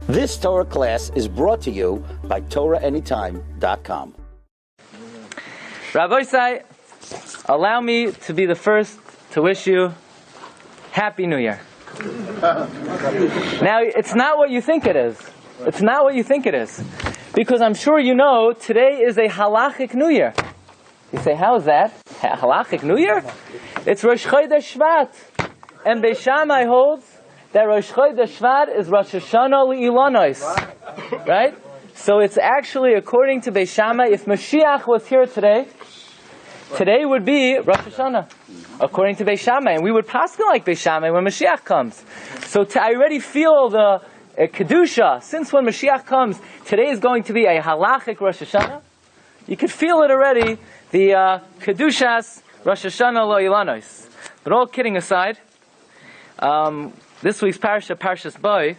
This Torah class is brought to you by TorahAnytime.com. Rabbi Say, allow me to be the first to wish you Happy New Year. Now, it's not what you think it is. It's not what you think it is. Because I'm sure you know, today is a halachic New Year. You say, how is that? Halachic New Year? It's Rosh Chodesh Shvat. And Beis Shammai holds that Rosh Chodesh Shvat is Rosh Hashanah Le'ilanos. Right? So it's actually, according to Beis Shammai, if Mashiach was here today, today would be Rosh Hashanah, according to Beis Shammai. And we would pass like Beis Shammai when Mashiach comes. So I already feel the Kedusha. Since when Mashiach comes, today is going to be a halachic Rosh Hashanah. You could feel it already, the Kedushas Rosh Hashanah Lo Ilanos. But all kidding aside, this week's Parsha, Parshas Boy,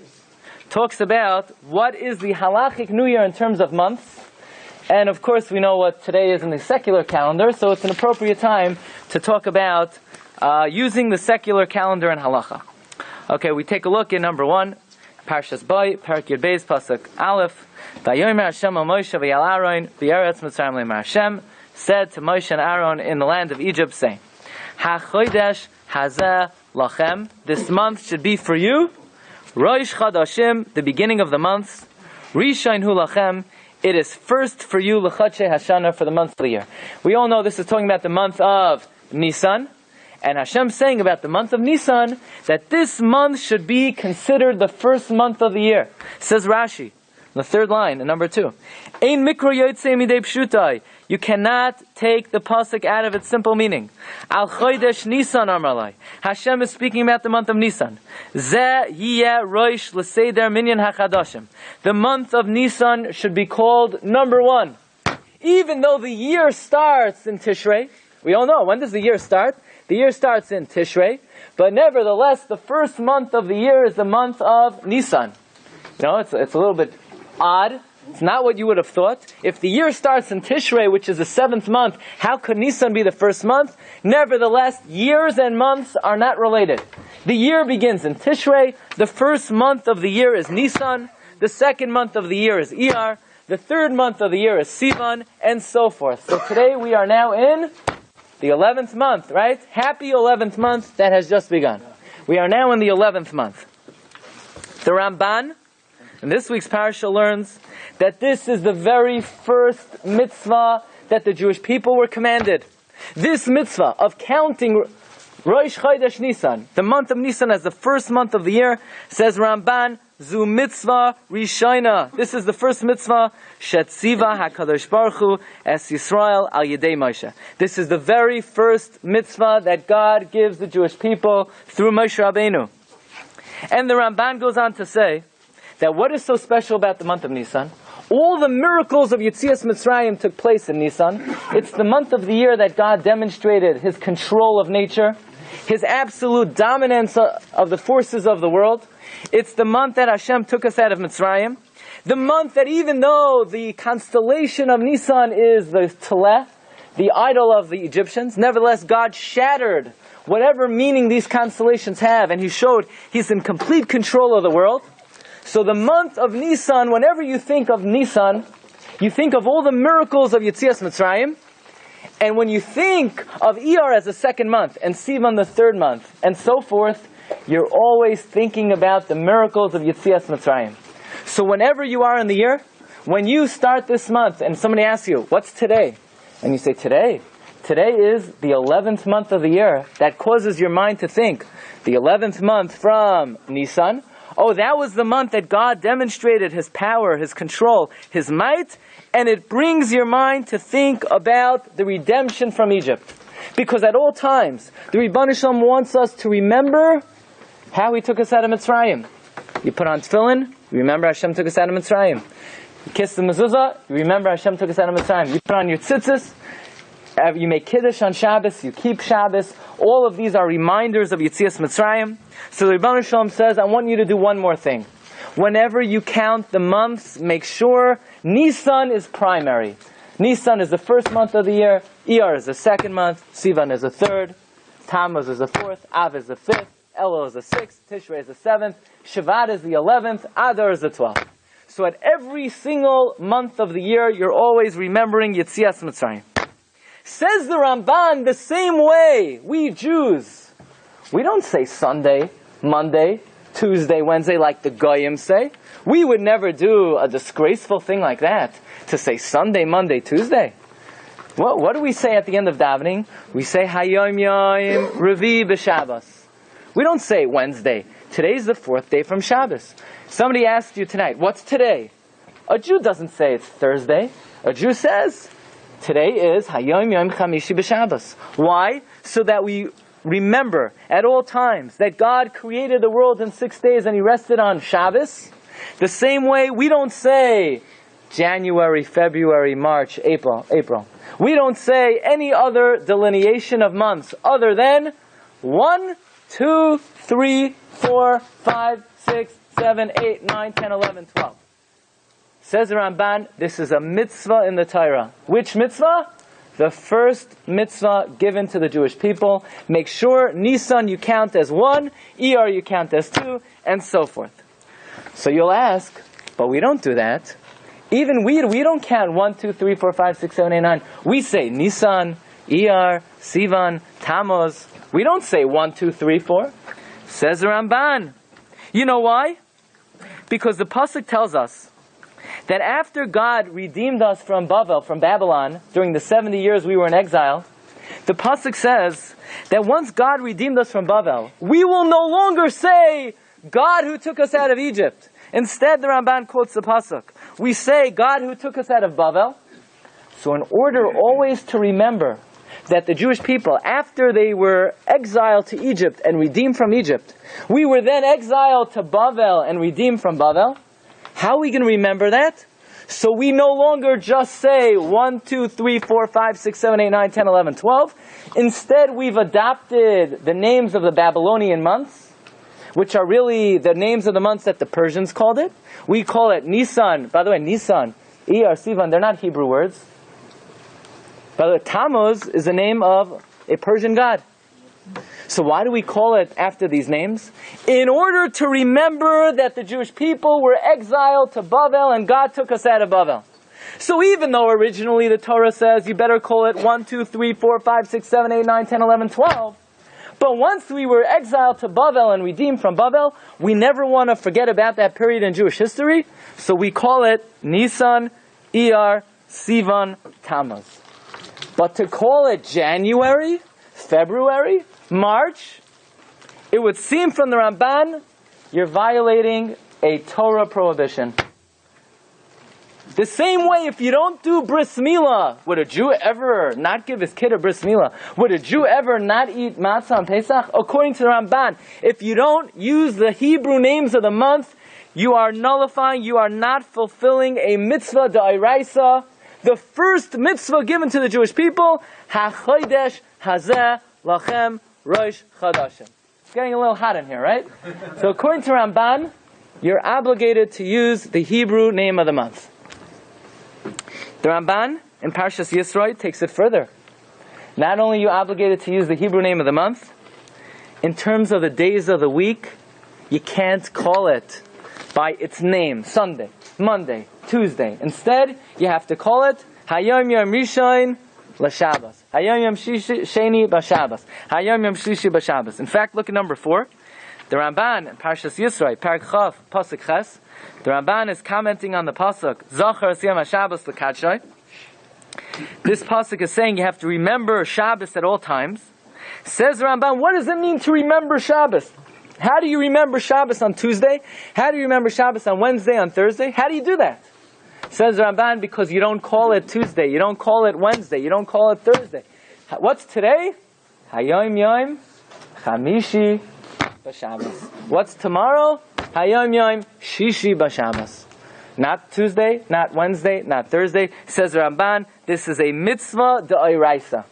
talks about what is the halachic New Year in terms of months. And of course we know what today is in the secular calendar, so it's an appropriate time to talk about using the secular calendar in halacha. Okay, we take a look at number 1, Parshas Boy, Parak Yud Beis, Pasuk Aleph. Vayomer Hashem al Moshe v'yal Aaron v'yeretz Mitzrayim le'mar Hashem said to Moshe and Aaron in the land of Egypt, saying, HaChodesh hazeh lachem, this month should be for you. Rosh Chadashim, the beginning of the months. Rishon hu lachem, it is first for you, l'chadshei Hashana, for the month of the year. We all know this is talking about the month of Nisan. And Hashem saying about the month of Nisan, that this month should be considered the first month of the year. Says Rashi, the third line, in number 2. Ein mikro yotzei midei pshutai. You cannot take the pasuk out of its simple meaning. Al chodesh Nisan amarlai. Hashem is speaking about the month of Nisan. Zeh yiyeh rosh l'seder minyan hachadashim. The month of Nisan should be called number 1. Even though the year starts in Tishrei, we all know, when does the year start? The year starts in Tishrei, but nevertheless, the first month of the year is the month of Nisan. You know, it's a little bit odd. It's not what you would have thought. If the year starts in Tishrei, which is the 7th month, how could Nisan be the first month? Nevertheless, years and months are not related. The year begins in Tishrei. The first month of the year is Nisan. The second month of the year is Iyar. The third month of the year is Sivan, and so forth. So today we are now in the 11th month, right? Happy 11th month that has just begun. We are now in the 11th month. The Ramban, in this week's Parsha, learns that this is the very first mitzvah that the Jewish people were commanded. This mitzvah of counting Rosh Chodesh Nisan, the month of Nisan, as the first month of the year, says Ramban, Zu mitzvah rishayna. This is the first mitzvah, Shetziva HaKadosh Baruch Hu Es Yisrael Al Yedei Moshe. This is the very first mitzvah that God gives the Jewish people through Moshe Rabbeinu. And the Ramban goes on to say that what is so special about the month of Nisan? All the miracles of Yetzias Mitzrayim took place in Nisan. It's the month of the year that God demonstrated His control of nature, His absolute dominance of the forces of the world. It's the month that Hashem took us out of Mitzrayim. The month that, even though the constellation of Nisan is the Teleh, the idol of the Egyptians, nevertheless God shattered whatever meaning these constellations have, and He showed He's in complete control of the world. So the month of Nisan, whenever you think of Nisan, you think of all the miracles of Yetzias Mitzrayim. And when you think of Iyar as the second month, and Sivan the third month, and so forth, you're always thinking about the miracles of Yetzias Mitzrayim. So whenever you are in the year, when you start this month, and somebody asks you, what's today? And you say, today? Today is the 11th month of the year. That causes your mind to think, the 11th month from Nisan, oh, that was the month that God demonstrated His power, His control, His might, and it brings your mind to think about the redemption from Egypt. Because at all times, the Ribbon Shalom wants us to remember how He took us out of Mitzrayim. You put on tefillin, you remember Hashem took us out of Mitzrayim. You kiss the mezuzah, you remember Hashem took us out of Mitzrayim. You put on your tzitzis, you make kiddush on Shabbos, you keep Shabbos. All of these are reminders of Yetzias Mitzrayim. So the Ribbon Shalom says, I want you to do one more thing. Whenever you count the months, make sure Nisan is primary. Nisan is the first month of the year, Iyar is the second month, Sivan is the third, Tammuz is the fourth, Av is the fifth, Elul is the 6th, Tishrei is the 7th, Shavat is the 11th, Adar is the 12th. So at every single month of the year, you're always remembering Yetzias Mitzrayim. Says the Ramban, the same way, we Jews, we don't say Sunday, Monday, Tuesday, Wednesday like the Goyim say. We would never do a disgraceful thing like that, to say Sunday, Monday, Tuesday. What do we say at the end of davening? We say Hayom Yom Revi B'Shabbos. We don't say Wednesday. Today's the 4th day from Shabbos. Somebody asked you tonight, what's today? A Jew doesn't say it's Thursday. A Jew says, today is Hayom Yom Chamishi B'Shabbos. Why? So that we remember at all times that God created the world in 6 days and He rested on Shabbos. The same way we don't say January, February, March, April. We don't say any other delineation of months other than 1, 2, 3, 4, 5, 6, 7, 8, 9, 10, 11, 12. Says the Ramban, this is a mitzvah in the Torah. Which mitzvah? The first mitzvah given to the Jewish people. Make sure Nisan you count as 1, Iyar you count as 2, and so forth. So you'll ask, but we don't do that. Even we don't count 1, 2, 3, 4, 5, 6, 7, 8, 9. We say Nisan, Iyar, Sivan, Tammuz. We don't say 1, 2, 3, 4. Says the Ramban. You know why? Because the Pasuk tells us that after God redeemed us from Babylon, during the 70 years we were in exile, the Pasuk says that once God redeemed us from Babel, we will no longer say, God who took us out of Egypt. Instead, the Ramban quotes the Pasuk. We say, God who took us out of Babel. So in order always to remember that the Jewish people, after they were exiled to Egypt and redeemed from Egypt, we were then exiled to Babel and redeemed from Babel. How are we going to remember that? So we no longer just say 1, 2, 3, 4, 5, 6, 7, 8, 9, 10, 11, 12. Instead, we've adopted the names of the Babylonian months, which are really the names of the months that the Persians called it. We call it Nisan. By the way, Nisan, Iyar, Sivan, they're not Hebrew words. By the way, Tammuz is the name of a Persian god. So why do we call it after these names? In order to remember that the Jewish people were exiled to Babel and God took us out of Babel. So even though originally the Torah says you better call it 1, 2, 3, 4, 5, 6, 7, 8, 9, 10, 11, 12. But once we were exiled to Babel and redeemed from Babel, we never want to forget about that period in Jewish history. So we call it Nisan, Iyar, Sivan, Tammuz. But to call it January, February, March, it would seem from the Ramban, you're violating a Torah prohibition. The same way, if you don't do bris milah, would a Jew ever not give his kid a bris milah? Would a Jew ever not eat matzah on Pesach? According to the Ramban, if you don't use the Hebrew names of the month, you are nullifying, you are not fulfilling a mitzvah d'oraisa, the first mitzvah given to the Jewish people, ha-chodesh hazeh lachem Rosh Chadashim. It's getting a little hot in here, right? So according to Ramban, you're obligated to use the Hebrew name of the month. The Ramban in Parshas Yisroi takes it further. Not only are you obligated to use the Hebrew name of the month, in terms of the days of the week, you can't call it by its name, Sunday, Monday, Tuesday. Instead, you have to call it Hayom Yom Rishon L'Shabbos. Hayom Yom Sheni B'Shabbos. Hayom Yom Shlishi B'Shabbos. In fact, look at number 4. The Ramban, Parshas Yisroi, Parak Chav, Pasuk Ches. The Ramban is commenting on the Pasuk, Zachar Siyam HaShabbos L'Kadshay. This Pasuk is saying you have to remember Shabbos at all times. Says the Ramban, what does it mean to remember Shabbos? How do you remember Shabbos on Tuesday? How do you remember Shabbos on Wednesday, on Thursday? How do you do that? Says Ramban, because you don't call it Tuesday, you don't call it Wednesday, you don't call it Thursday. What's today? Hayom Yom Chamishi B'Shabbos. What's tomorrow? Hayom Yom Shishi B'Shabbos. Not Tuesday, not Wednesday, not Thursday. Says Ramban, this is a mitzvah d'oraisa.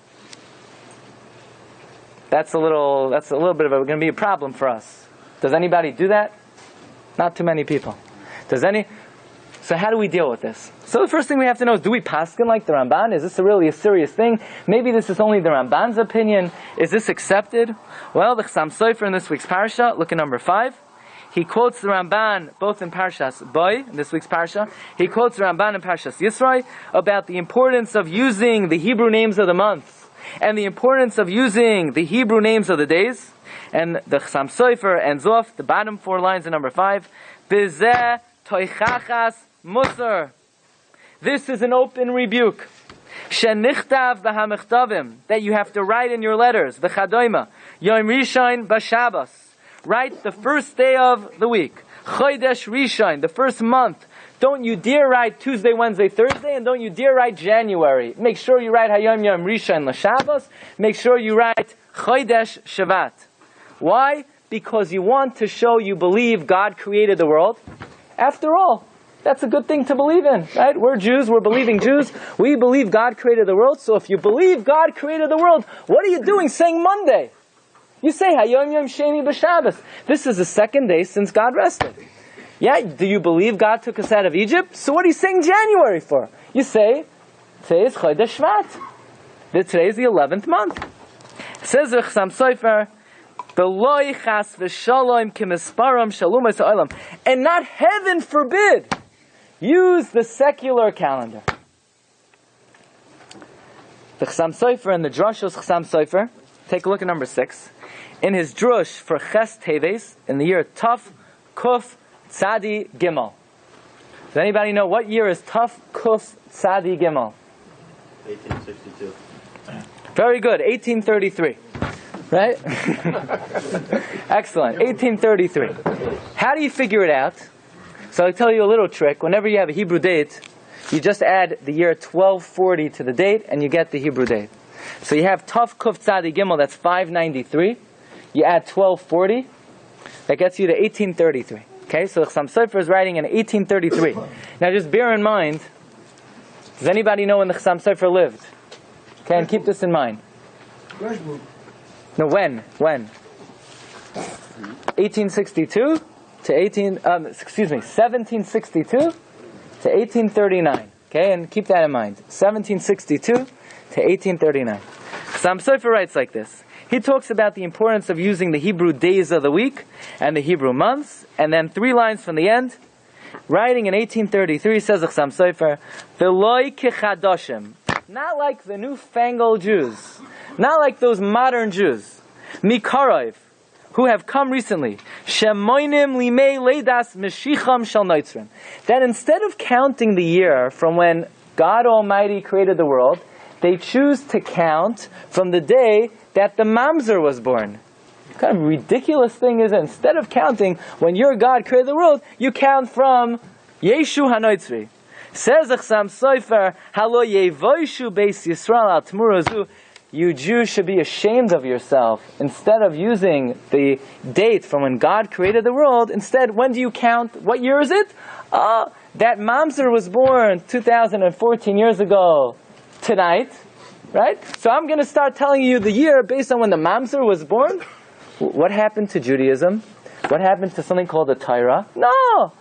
That's a little bit of going to be a problem for us. Does anybody do that? Not too many people. So how do we deal with this? So the first thing we have to know is, do we paskin like the Ramban? Is this really a serious thing? Maybe this is only the Ramban's opinion. Is this accepted? Well, the Chassam Sofer in this week's Parsha, look at number 5. He quotes the Ramban both in Parshas Boy, in this week's Parsha. He quotes the Ramban in Parshas Yisroi about the importance of using the Hebrew names of the months and the importance of using the Hebrew names of the days. And the Chassam Sofer ends off the bottom 4 lines in number 5. Bizeh toichachas musar. This is an open rebuke. Shenichtav b'hamichtavim, that you have to write in your letters. V'chadoima Yom Rishon b'Shabbos. Write the first day of the week. Chodesh Rishon, the first month. Don't you dare write Tuesday, Wednesday, Thursday, and don't you dare write January. Make sure you write Hayom Yom Rishon l'Shabbos. Make sure you write Chodesh Shavat. Why? Because you want to show you believe God created the world. After all, that's a good thing to believe in, right? We're Jews, we're believing Jews. We believe God created the world. So if you believe God created the world, what are you doing saying Monday? You say Hayom Yom Sheni b'Shabbos. This is the second day since God rested. Yeah, do you believe God took us out of Egypt? So what are you saying January for? You say, today is Chodesh Shvat. Today is the 11th month. It says the Chassam Sofer, and not, heaven forbid, use the secular calendar. The Chassam Sofer and the Drashos Chassam Sofer, take a look at number 6. In his drush for Ches Teves, in the year Taf Kuf Tzadi Gimel. Does anybody know what year is Taf Kuf Tzadi Gimel? 1862. Very good, 1833. Right? Excellent. 1833. How do you figure it out? So I'll tell you a little trick. Whenever you have a Hebrew date, you just add the year 1240 to the date and you get the Hebrew date. So you have Taf Kuf Tzadi Gimel, that's 593. You add 1240, that gets you to 1833. Okay, so the Chassam Sofer is writing in 1833. Now just bear in mind, does anybody know when the Chassam Sofer lived? Okay, and keep this in mind. No, when? 1762 to 1839. Okay, and keep that in mind. 1762 to 1839. Chassam Sofer writes like this. He talks about the importance of using the Hebrew days of the week and the Hebrew months, and then 3 lines from the end. Writing in 1833, says the Chassam Sofer, "V'loi kichadoshim," not like the newfangled Jews, not like those modern Jews, Mikarov, who have come recently, Shemoinim limei leidas meshicham shel noitzrim, that instead of counting the year from when God Almighty created the world, they choose to count from the day that the Mamzer was born. What kind of ridiculous thing is it? Instead of counting when your God created the world, you count from Yeshu HaNoitzri. Says the Chassam Sofer, Halo yevoishu beis Yisrael al tmurazu. You Jews should be ashamed of yourself. Instead of using the date from when God created the world, instead, when do you count? What year is it? That Mamzer was born 2014 years ago tonight, right? So I'm going to start telling you the year based on when the Mamzer was born. What happened to Judaism? What happened to something called the Torah? No!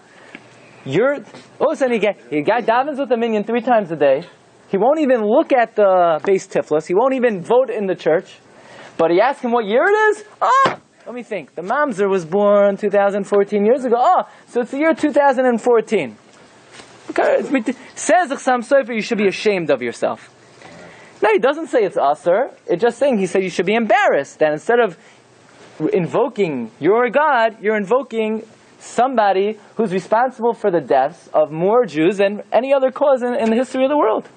All of a sudden, a guy davens with a minyan 3 times a day. He won't even look at the base tiflis. He won't even vote in the church. But he asks him what year it is. Let me think. The Mamzer was born 2014 years ago. So it's the year 2014. Okay, says the Chassam Sofer, you should be ashamed of yourself. No, he doesn't say it's usher. It's just saying, he said you should be embarrassed. That instead of invoking your God, you're invoking somebody who's responsible for the deaths of more Jews than any other cause in the history of the world.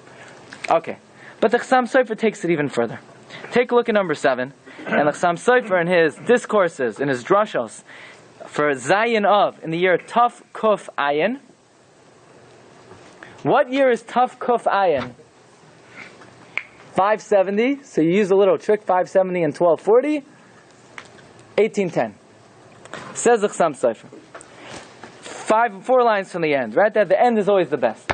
Okay. But the Chassam Sofer takes it even further. Take a look at number 7. And the Chassam Sofer in his discourses, in his drashos, for Zayin of, in the year Taf Kuf Ayin. What year is Taf Kuf Ayin? 570. So you use a little trick, 570 and 1240. 1810. Says the Chassam Sofer. 4 lines from the end, right? That the end is always the best.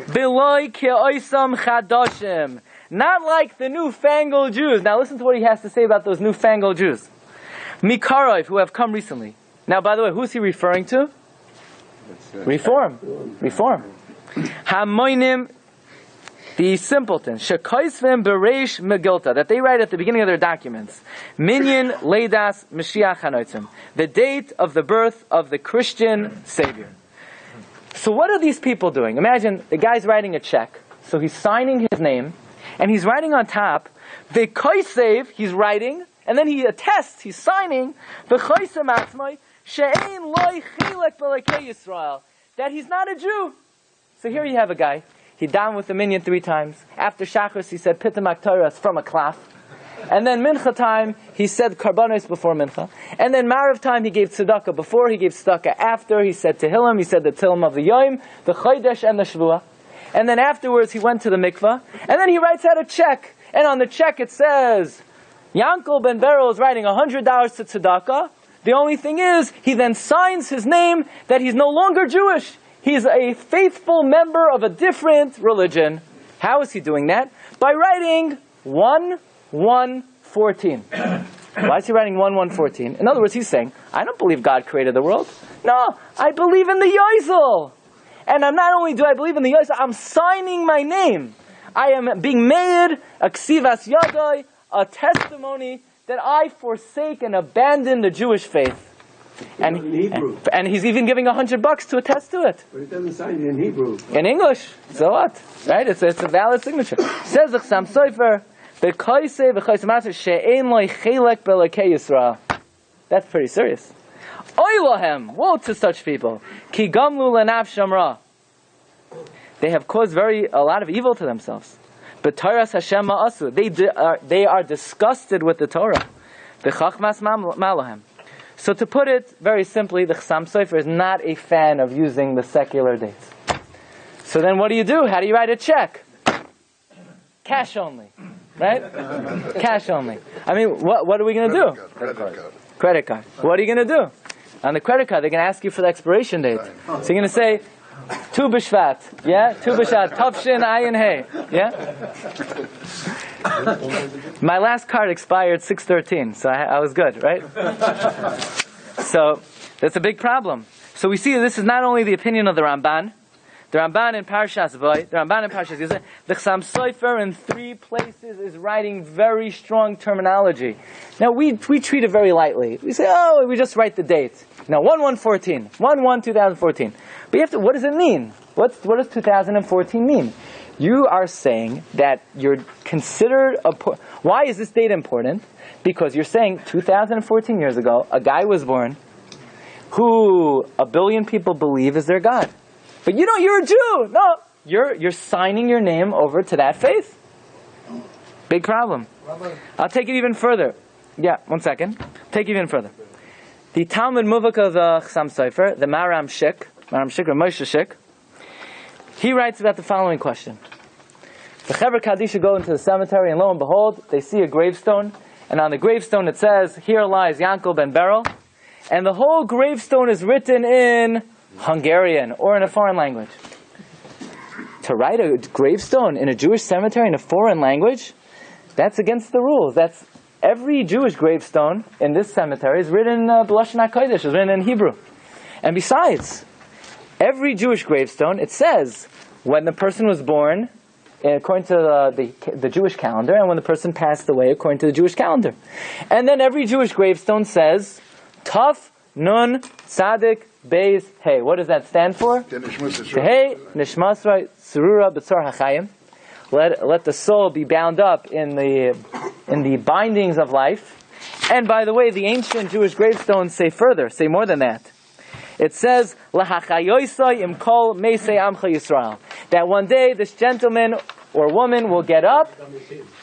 Biloi ki oisam chadoshim. Not like the newfangled Jews. Now listen to what he has to say about those newfangled Jews. Mikarov, who have come recently. Now, by the way, who's he referring to? Reform. Hamoinim, the simpletons, shekoisvim bereish megilta, that they write at the beginning of their documents, minyan leidas Mashiach hanoitzim, the date of the birth of the Christian Savior. So what are these people doing? Imagine the guy's writing a check, so he's signing his name, and he's writing on top, the koisev, he's writing, and then he attests, he's signing, the koisem atzmai, she'ein loy chilek b'lekei Yisrael, that he's not a Jew. So here you have a guy. He down with the minyan 3 times. After Shachris, he said Pitam Aktoras from a klaf. And then Mincha time, he said Karbanos before Mincha. And then Marav time, he gave Tzedakah before, he gave Tzedakah after. He said Tehillim, he said the Tehillim of the Yom, the Chodesh, and the Shvuah. And then afterwards, he went to the mikvah. And then he writes out a check. And on the check it says, Yankel ben Beryl is writing $100 to Tzedakah. The only thing is, he then signs his name that he's no longer Jewish. He's a faithful member of a different religion. How is he doing that? By writing 1:1:14. Why is he writing 1:1:14? In other words, he's saying, I don't believe God created the world. No, I believe in the Yozel. And not only do I believe in the Yozel, I'm signing my name. I am being made a ksivas yadai, a testimony that I forsake and abandon the Jewish faith. And he's even giving $100 to attest to it. But it doesn't sign it in Hebrew. In English. So what? Right? It's a valid signature. Says the Chassam Sofer, that's pretty serious. Oy lahem, woe to such people. Ki gamlu lenafsham ra. They have caused a lot of evil to themselves. But Torah Hashem ma'asu. They are disgusted with the Torah. B'chachmas malahem. So to put it very simply, the Chassam Sofer is not a fan of using the secular dates. So then what do you do? How do you write a check? Cash only. Right? Cash only. I mean, what are we going to do? Credit card. What are you going to do? On the credit card, they're going to ask you for the expiration date. So you're going to say, Tu B'Shvat. Yeah? Tu B'Shvat. Tavshin Ayin Hey. Yeah? My last card expired 6/13, so I was good, right? So that's a big problem. So we see this is not only the opinion of the Ramban in Parshas the Ramban in Parshas Yisrael, the Chassam Sofer in 3 places is writing very strong terminology. Now we treat it very lightly. We say, we just write the date. Now 1/1/14, 1/1/2014. But you have to. What does it mean? What does 2014 mean? You are saying that you're considered why is this date important? Because you're saying 2014 years ago, a guy was born who 1 billion people believe is their God. But you're a Jew. No, you're signing your name over to that faith. Big problem. I'll take it even further. Yeah, 1 second. Take it even further. The Talmud Muvak of the Chassam Sofer, the Maram Shik or Moshe Shik, he writes about the following question. The Chevra Kadisha go into the cemetery, and lo and behold, they see a gravestone, and on the gravestone it says, here lies Yankel ben Beryl, and the whole gravestone is written in Hungarian, or in a foreign language. To write a gravestone in a Jewish cemetery in a foreign language, that's against the rules. That's every Jewish gravestone in this cemetery is written in B'lashon HaKodesh, is written in Hebrew. And besides, every Jewish gravestone, it says when the person was born, according to the Jewish calendar, and when the person passed away, according to the Jewish calendar. And then every Jewish gravestone says, Taf Nun Tzadik Beis Hey. What does that stand for? Hey Nishmasra Surura B'tzor HaChayim. Let the soul be bound up in the bindings of life. And by the way, the ancient Jewish gravestones say more than that. It says, L'hachayoisai im kol meisei amcha Yisrael. That one day this gentleman or woman will get up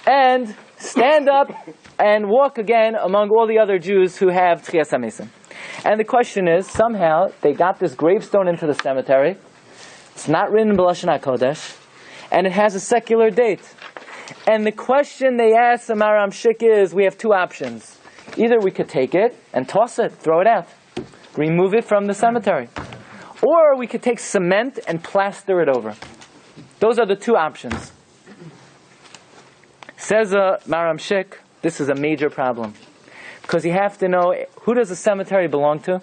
and stand up and walk again among all the other Jews who have Tchias HaMesim. And the question is, somehow they got this gravestone into the cemetery. It's not written in B'lashon HaKodesh, and it has a secular date. And the question they ask the Maram Shik is, we have 2 options. Either we could take it and toss it, throw it out, remove it from the cemetery. Or we could take cement and plaster it over. Those are the 2 options. Says Maram Shik, this is a major problem. Because you have to know, who does the cemetery belong to?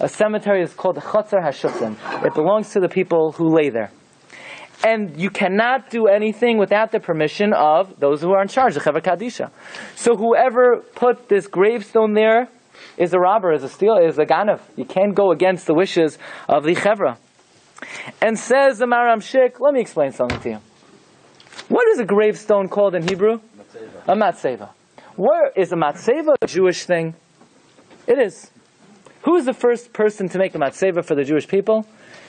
A cemetery is called Chatzar HaShutzim. It belongs to the people who lay there. And you cannot do anything without the permission of those who are in charge, the Chevra Kadisha. So whoever put this gravestone there is a robber, is a stealer, is a ganav. You can't go against the wishes of the Chevra. And says the Maram Shik, let me explain something to you. What is a gravestone called in Hebrew? Matzeva. A matzeva. Where is a matzeva a Jewish thing? It is. Who is the first person to make a matzeva for the Jewish people?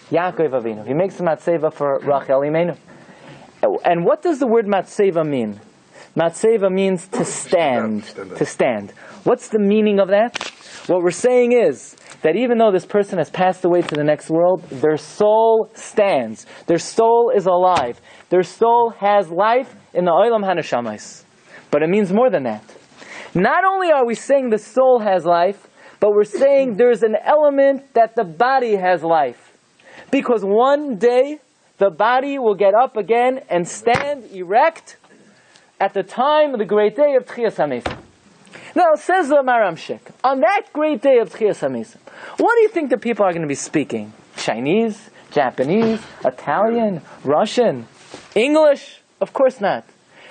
Yaakov Avinu. He makes a matzeva for Rachel Imenu. And what does the word matzeva mean? Matzeva means to stand. To stand. What's the meaning of that? What we're saying is that even though this person has passed away to the next world, their soul stands. Their soul is alive. Their soul has life in the Olam HaNeshamas. But it means more than that. Not only are we saying the soul has life, but we're saying there's an element that the body has life. Because one day, the body will get up again and stand erect at the time of the great day of Tchias HaMesim. Now, says the Maram Shik, on that great day of Tchias HaMesim, what do you think the people are going to be speaking? Chinese, Japanese, Italian, Russian, English? Of course not.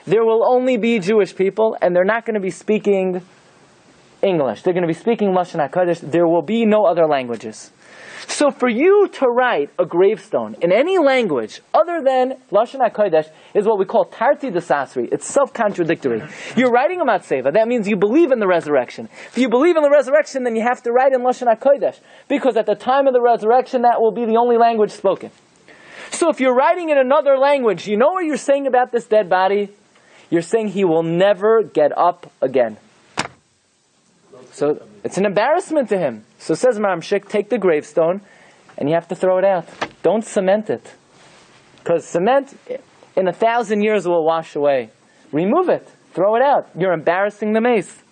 There will only be Jewish people, and they're not going to be speaking English. They're going to be speaking Lashon HaKodesh. There will be no other languages. So for you to write a gravestone in any language other than Lashon HaKodesh is what we call Tarti Desasri. It's self-contradictory. You're writing a Matzeva. That means you believe in the resurrection. If you believe in the resurrection, then you have to write in Lashon HaKodesh. Because at the time of the resurrection, that will be the only language spoken. So if you're writing in another language, you know what you're saying about this dead body? You're saying he will never get up again. So it's an embarrassment to him. So says Maram Shik, take the gravestone and you have to throw it out. Don't cement it. Because cement in 1,000 years will wash away. Remove it. Throw it out. You're embarrassing the mace.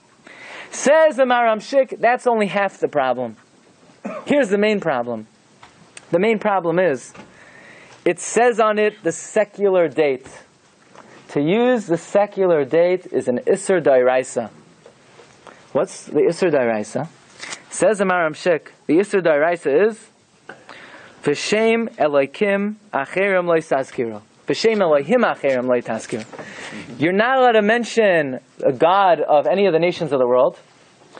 Says the Maram Shik, that's only half the problem. Here's the main problem. The main problem is, it says on it the secular date. To use the secular date is an Isser Dairaisa. What's the Isser Dairaisa? Says the Maram Shik, the Isser Dairaisa is V'shem Elokim Acherim Lo Tazkiru. V'shem Elohim Acherim Lo Tazkiru. You're not allowed to mention a god of any of the nations of the world.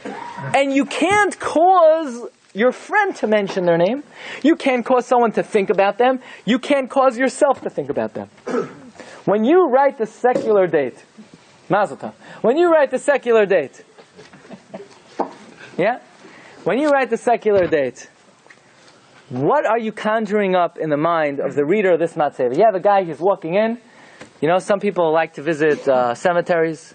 And you can't cause your friend to mention their name. You can't cause someone to think about them. You can't cause yourself to think about them. When you write the secular date, Mazel Tov. When you write the secular date, yeah? When you write the secular date, what are you conjuring up in the mind of the reader of this matzeva? You have a guy who's walking in. You know, some people like to visit cemeteries,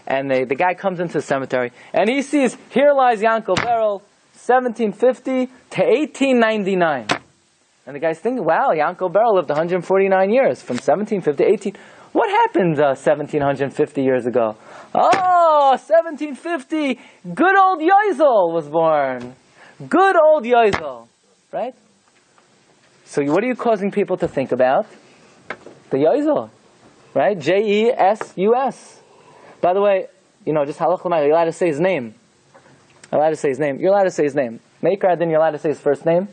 and the guy comes into the cemetery, and he sees, here lies Yankel Berel, 1750 to 1899. And the guy's thinking, wow, Yankel Berel lived 149 years, from 1750 to 18. What happened 1750 years ago? Oh, 1750, good old Yozel was born. Good old Yozel, right? So what are you causing people to think about? The Yozel, right? J-E-S-U-S. By the way, you know, just Halacha, you're allowed to say his name. You're allowed to say his name. You're allowed to say his name. Meikar, then you're allowed to say his first name.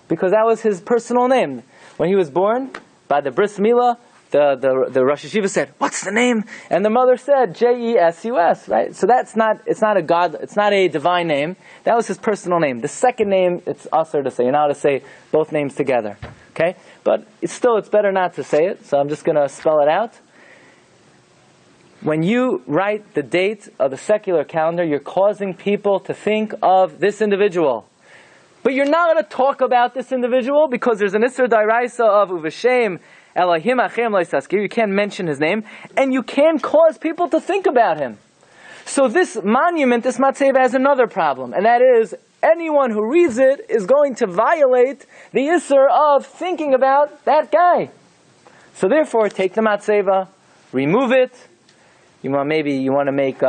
Because that was his personal name. When he was born, by the Bris Milah, the Rosh Hashiva said, what's the name? And the mother said, J-E-S-U-S, right? So it's not a God, it's not a divine name. That was his personal name. The second name, it's usher to say. You're not allowed to say both names together. Okay? But it's better not to say it, so I'm just going to spell it out. When you write the date of the secular calendar, you're causing people to think of this individual. But you're not going to talk about this individual because there's an Isser Dairaisa of Uvashem, Elohim Achem Lo Tazkiru. You can't mention his name, and you can cause people to think about him. So this monument, this matzeva, has another problem, and that is anyone who reads it is going to violate the Isser of thinking about that guy. So therefore, take the matzeva, remove it. You want to make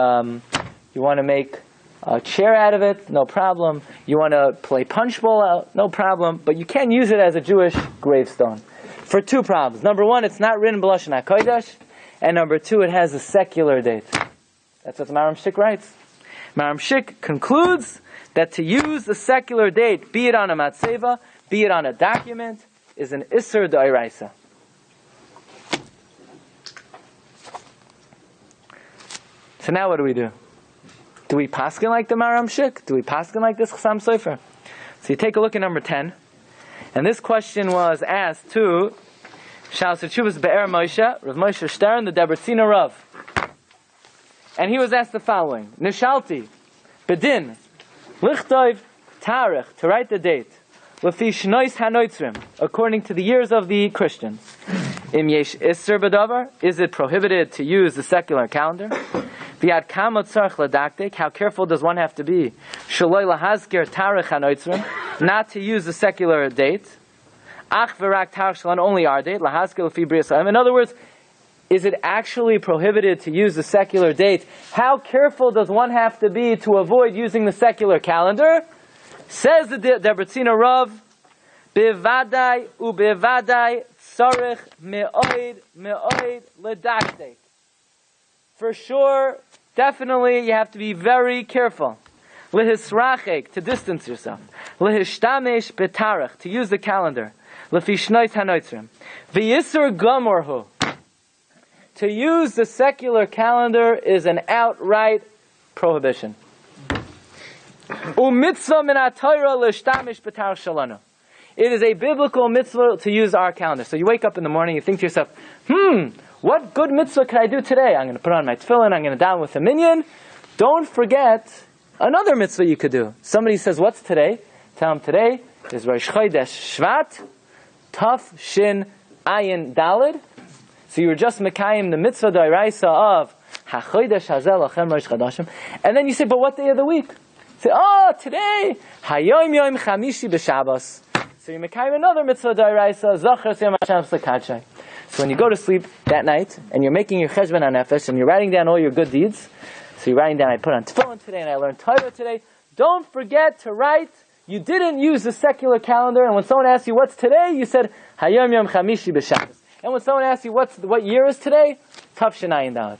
a chair out of it, no problem. You want to play punch bowl out, no problem. But you can't use it as a Jewish gravestone. For two problems. Number one, it's not written b'lashon HaKodesh. And number two, it has a secular date. That's what the Maram Shik writes. Maramshik concludes that to use the secular date, be it on a matzeva, be it on a document, is an Isser D'Oraisa. So now what do we do? Do we paskin like the Maramshik? Do we paskin like this Chassam Sofer? So you take a look at number 10. And this question was asked to Shal Sechuvas Be'er Moshe, Rav Moshe Stern, the Debretzina Rav. And he was asked the following: Nishalti, Bedin, Lichtov, Tarich, to write the date, Lefi Shnois HaNoitzrim, according to the years of the Christians. Im Yesh Isser B'davar, is it prohibited to use the secular calendar? V'yad Kama Tzarch Ladaktik, how careful does one have to be? Shaloi Lahazkir Tarich HaNoitzrim, not to use the secular date. Ach V'rak Tarich Shalon, only our date, Lahazkir Lefi B'riyas Ha'olam. In other words, is it actually prohibited to use the secular date? How careful does one have to be to avoid using the secular calendar? Says the Debretzina Rav, Bevadai ubevadai tzarich me'oid ledaktek. For sure, definitely, you have to be very careful. Lehisrachek, to distance yourself. Lehishtamesh betarach, to use the calendar. Lefi shnois hanoitzrim. V'yisur gomorhu. To use the secular calendar is an outright prohibition. U'mitzvah min ha'Torah l'shtamish b'tarach shalanu. It is a biblical mitzvah to use our calendar. So you wake up in the morning, you think to yourself, what good mitzvah can I do today? I'm going to put on my tefillin, I'm going to daven with a minyan. Don't forget another mitzvah you could do. Somebody says, what's today? Tell them today is Rosh Chodesh Shvat, Taf Shin Ayin Dalid. So you were just mekayim the mitzvah d'oraisa of HaChodesh Hazel Lachem Rosh Chodashim. And then you say, but what day of the week? Say, today, Hayom Yom Chamishi B'Shabbos. So you mekayim another mitzvah d'oraisa, Zachar Siyam Hashem S'Kadshai. So when you go to sleep that night, and you're making your cheshbon hanefesh, and you're writing down all your good deeds, so you're writing down, I put on tefillin today, and I learned Torah today, don't forget to write, you didn't use the secular calendar, and when someone asks you what's today, you said, Hayom Yom Chamishi B'Shabbos. And when someone asks you what year is today, Tav Shinayin Daled.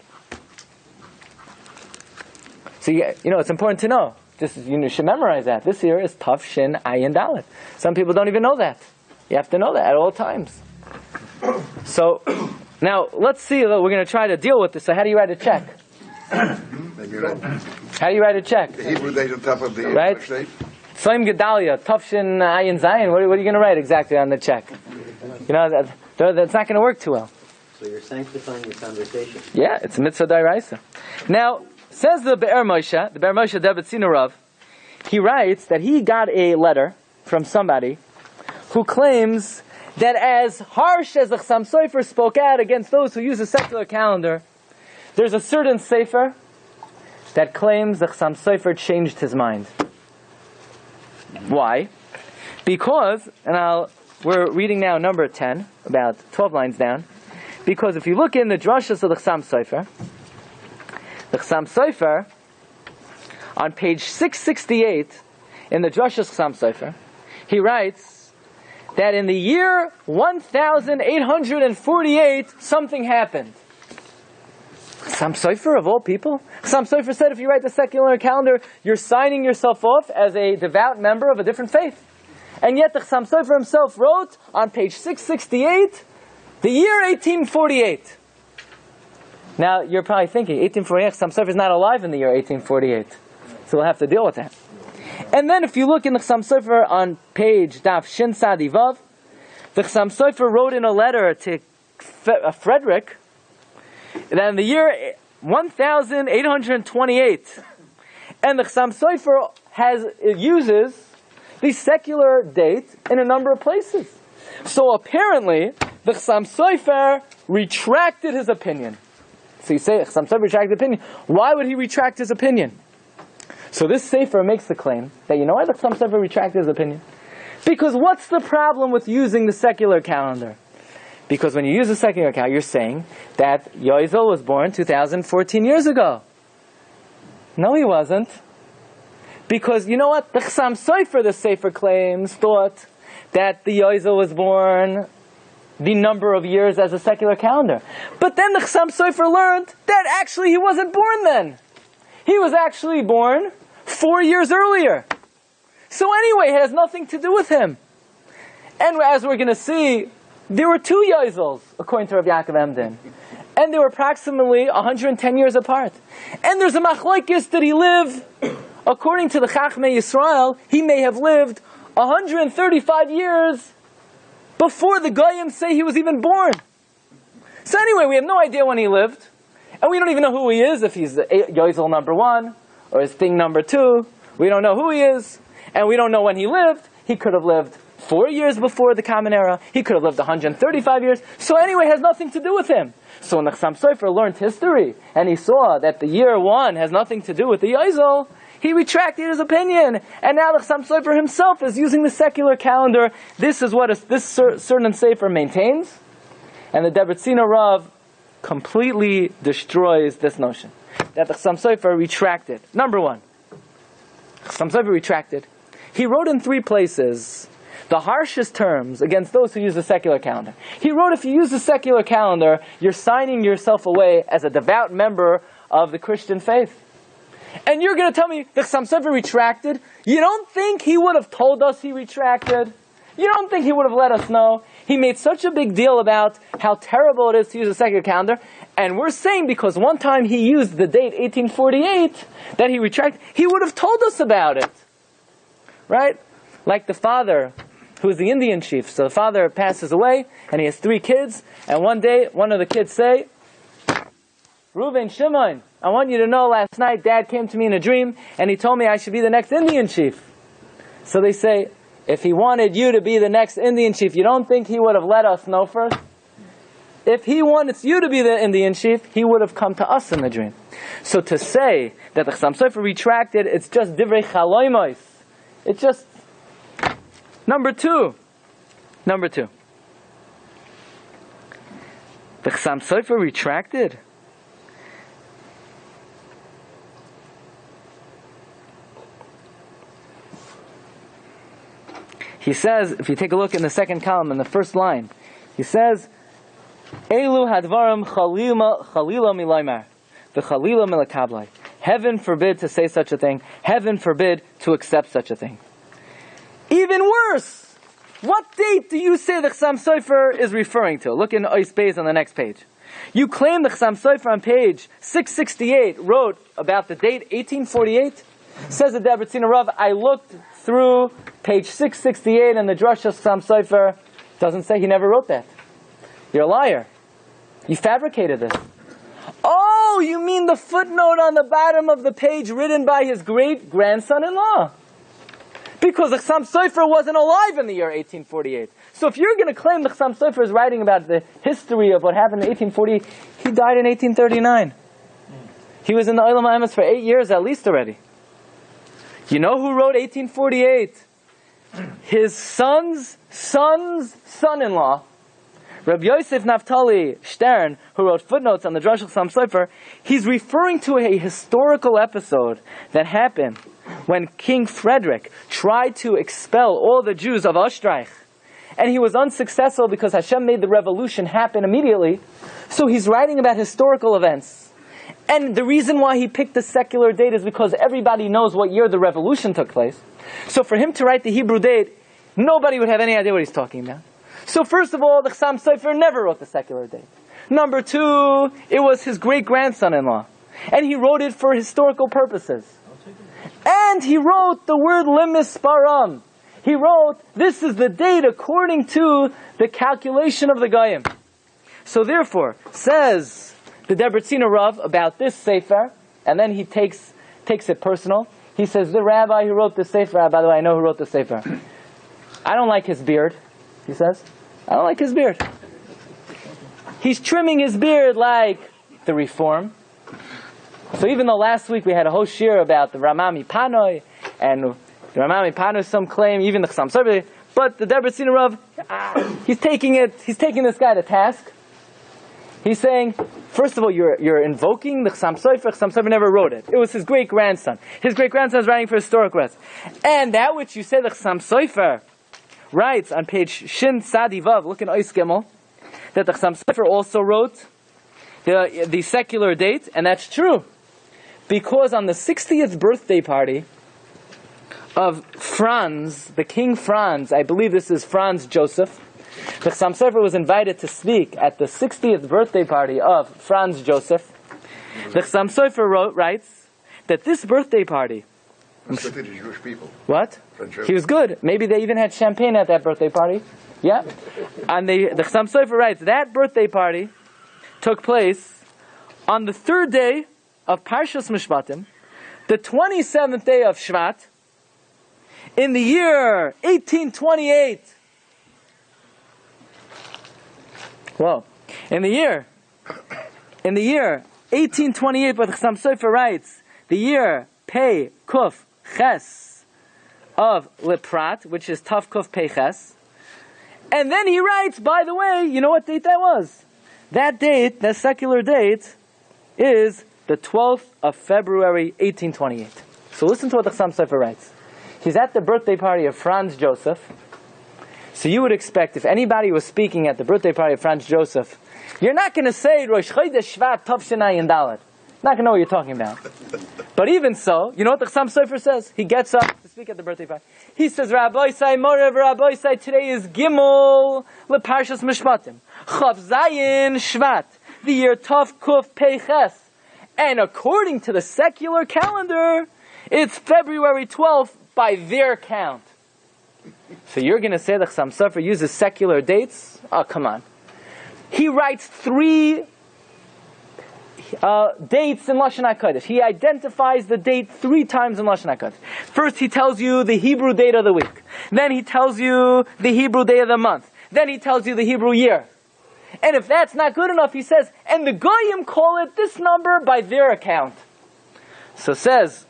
So it's important to know. You should memorize that. This year is Tav Shin Ayin Daled. Some people don't even know that. You have to know that at all times. So now let's see. We're going to try to deal with this. So how do you write a check? How do you write a check? The Hebrew date on top of the right? English date. Soim Gedalia, Tav Shin Ayin Zayin. What are you going to write exactly on the check? That's not going to work too well. So you're sanctifying your conversation. Yeah, it's a mitzvah d'oraisa. Now, says the Be'er Moshe Debretzina Rav, he writes that he got a letter from somebody who claims that as harsh as the Chassam Sofer spoke out against those who use a secular calendar, there's a certain Sefer that claims the Chassam Sofer changed his mind. Why? Because, we're reading now number 10, about 12 lines down, because if you look in the drashas of the Chassam Sofer, on page 668, in the drashas Chassam Sofer, he writes that in the year 1848, something happened. Chassam Sofer of all people? Chassam Sofer said if you write the secular calendar, you're signing yourself off as a devout member of a different faith. And yet the Chassam Sofer himself wrote on page 668, the year 1848. Now, you're probably thinking, 1848, Chassam Sofer is not alive in the year 1848. So we'll have to deal with that. And then if you look in the Chassam Sofer on page Daf Shin Sadi Vav, the Chassam Sofer wrote in a letter to Frederick that in the year 1828, and the Chassam Sofer uses the secular date in a number of places. So apparently, the Chassam Sofer retracted his opinion. So you say Chassam Sofer retracted his opinion. Why would he retract his opinion? So this Sefer makes the claim that why the Chassam Sofer retracted his opinion? Because what's the problem with using the secular calendar? Because when you use the secular calendar, you're saying that Yozel was born 2014 years ago. No, he wasn't. Because you know what? The Chassam Sofer, the Sefer claims, thought that the Yozel was born the number of years as a secular calendar. But then the Chassam Sofer learned that actually he wasn't born then. He was actually born 4 years earlier. So anyway, it has nothing to do with him. And as we're going to see, there were two Yoizels, according to Rabbi Yaakov Emden. And they were approximately 110 years apart. And there's a machlokes that he lived, according to the Chachmei Yisrael, he may have lived 135 years before the Goyim say he was even born. So anyway, we have no idea when he lived. And we don't even know who he is, if he's the Yozel number 1, or his thing number 2. We don't know who he is. And we don't know when he lived. He could have lived 4 years before the Common Era. He could have lived 135 years. So anyway, it has nothing to do with him. So when the Chassam Sofer learned history, and he saw that the year 1 has nothing to do with the Yozel, he retracted his opinion. And now the Chassam Sofer himself is using the secular calendar. This is what this certain Sefer maintains. And the Debretzina Rav completely destroys this notion. That the Chassam Sofer retracted. Number 1. Chassam Sofer retracted. He wrote in 3 places the harshest terms against those who use the secular calendar. He wrote, if you use the secular calendar, you're signing yourself away as a devout member of the Christian faith. And you're going to tell me the Chassam Sofer retracted? You don't think he would have told us he retracted? You don't think he would have let us know? He made such a big deal about how terrible it is to use a secular calendar, and we're saying because one time he used the date 1848 that he retracted, he would have told us about it. Right? Like the father who is the Indian chief. So the father passes away, and he has 3 kids, and one day, one of the kids say, Reuven, Shimon, I want you to know last night Dad came to me in a dream, and he told me I should be the next Indian chief. So they say, if he wanted you to be the next Indian chief, you don't think he would have let us know first? If he wanted you to be the Indian chief, he would have come to us in the dream. So to say that the Chassam Sofer retracted, it's just divrei chaloimos. It's just... Number 2. The Chassam Sofer retracted. He says, if you take a look in the second column, in the first line, he says, Elu hadvarim chalila milaymar, v'chalila milakablai. Heaven forbid to say such a thing. Heaven forbid to accept such a thing. Even worse, what date do you say the Chassam Sofer is referring to? Look in Ois Beis on the next page. You claim the Chassam Sofer on page 668 wrote about the date 1848. Says the Debretzina Rav, I looked through page 668 in the Drashas Chassam Sofer. Doesn't say he never wrote that. You're a liar. You fabricated this. Oh, you mean the footnote on the bottom of the page written by his great-grandson-in-law? Because the Chassam Sofer wasn't alive in the year 1848. So if you're going to claim the Chassam Sofer is writing about the history of what happened in 1848, he died in 1839. He was in the Olam HaEmes for 8 years at least already. You know who wrote 1848? His son's son-in-law, Rabbi Yosef Naftali Stern, who wrote footnotes on the Drush Chassam Sofer. He's referring to a historical episode that happened when King Frederick tried to expel all the Jews of Österreich. And he was unsuccessful because Hashem made the revolution happen immediately. So he's writing about historical events. And the reason why he picked the secular date is because everybody knows what year the revolution took place. So for him to write the Hebrew date, nobody would have any idea what he's talking about. So first of all, the Chassam Sofer never wrote the secular date. Number 2, it was his great-grandson-in-law. And he wrote it for historical purposes. And he wrote the word limisparam. He wrote, this is the date according to the calculation of the Goyim. So therefore, says the Debretzina Rav about this Sefer, and then he takes it personal. He says, the rabbi who wrote the Sefer, by the way, I know who wrote the Sefer. I don't like his beard, he says. I don't like his beard. He's trimming his beard like the Reform. So even though last week we had a whole shiur about the Ramami Panoi, and the Ramami Panoi, some claim, even the Chassam Sofer, but the Debretzina Rav, he's taking this guy to task. He's saying, first of all, you're invoking the Chassam Sofer. Chassam Sofer never wrote it. It was his great-grandson. His great-grandson is writing for historic rest. And that which you say the Chassam Sofer writes on page Shin Sadi Vav, look in Ois Gimel, that the Chassam Sofer also wrote the secular date, and that's true. Because on the 60th birthday party of Franz, the King Franz, I believe this is Franz Joseph, the Chassam Sofer was invited to speak at the 60th birthday party of Franz Joseph. The Chassam Sofer writes that this birthday party... Jewish people. What? He was good. Maybe they even had champagne at that birthday party. Yeah. And the Chassam Sofer writes, that birthday party took place on the 3rd day of Parshas Mishpatim, the 27th day of Shvat, in the year 1828. Whoa. In the year 1828, but the Chassam Sofer writes, the year Pei Kuf Ches of Leprat, which is Tav Kuf Pei Ches. And then he writes, by the way, you know what date that was? That date, that secular date, is the 12th of February, 1828. So listen to what the Chassam Sofer writes. He's at the birthday party of Franz Joseph. So you would expect, if anybody was speaking at the birthday party of Franz Joseph, you're not going to say, Rosh Chodesh Shvat Tov Shinayin Dalet. Not going to know what you're talking about. But even so, you know what the Chassam Sofer says? He gets up to speak at the birthday party. He says, Rabbi Say, Morev Rabbi Say, today is Gimel LeParshas Mishpatim. Chav Zayin Shvat. The year Tov Kuf Pei Ches. And according to the secular calendar, it's February 12th by their count. So you're going to say the Chassam Sofer uses secular dates? Oh, come on. He writes 3 dates in Lashon HaKodesh. He identifies the date 3 times in Lashon HaKodesh. First he tells you the Hebrew date of the week. Then he tells you the Hebrew day of the month. Then he tells you the Hebrew year. And if that's not good enough, he says, and the Goyim call it this number by their account. So says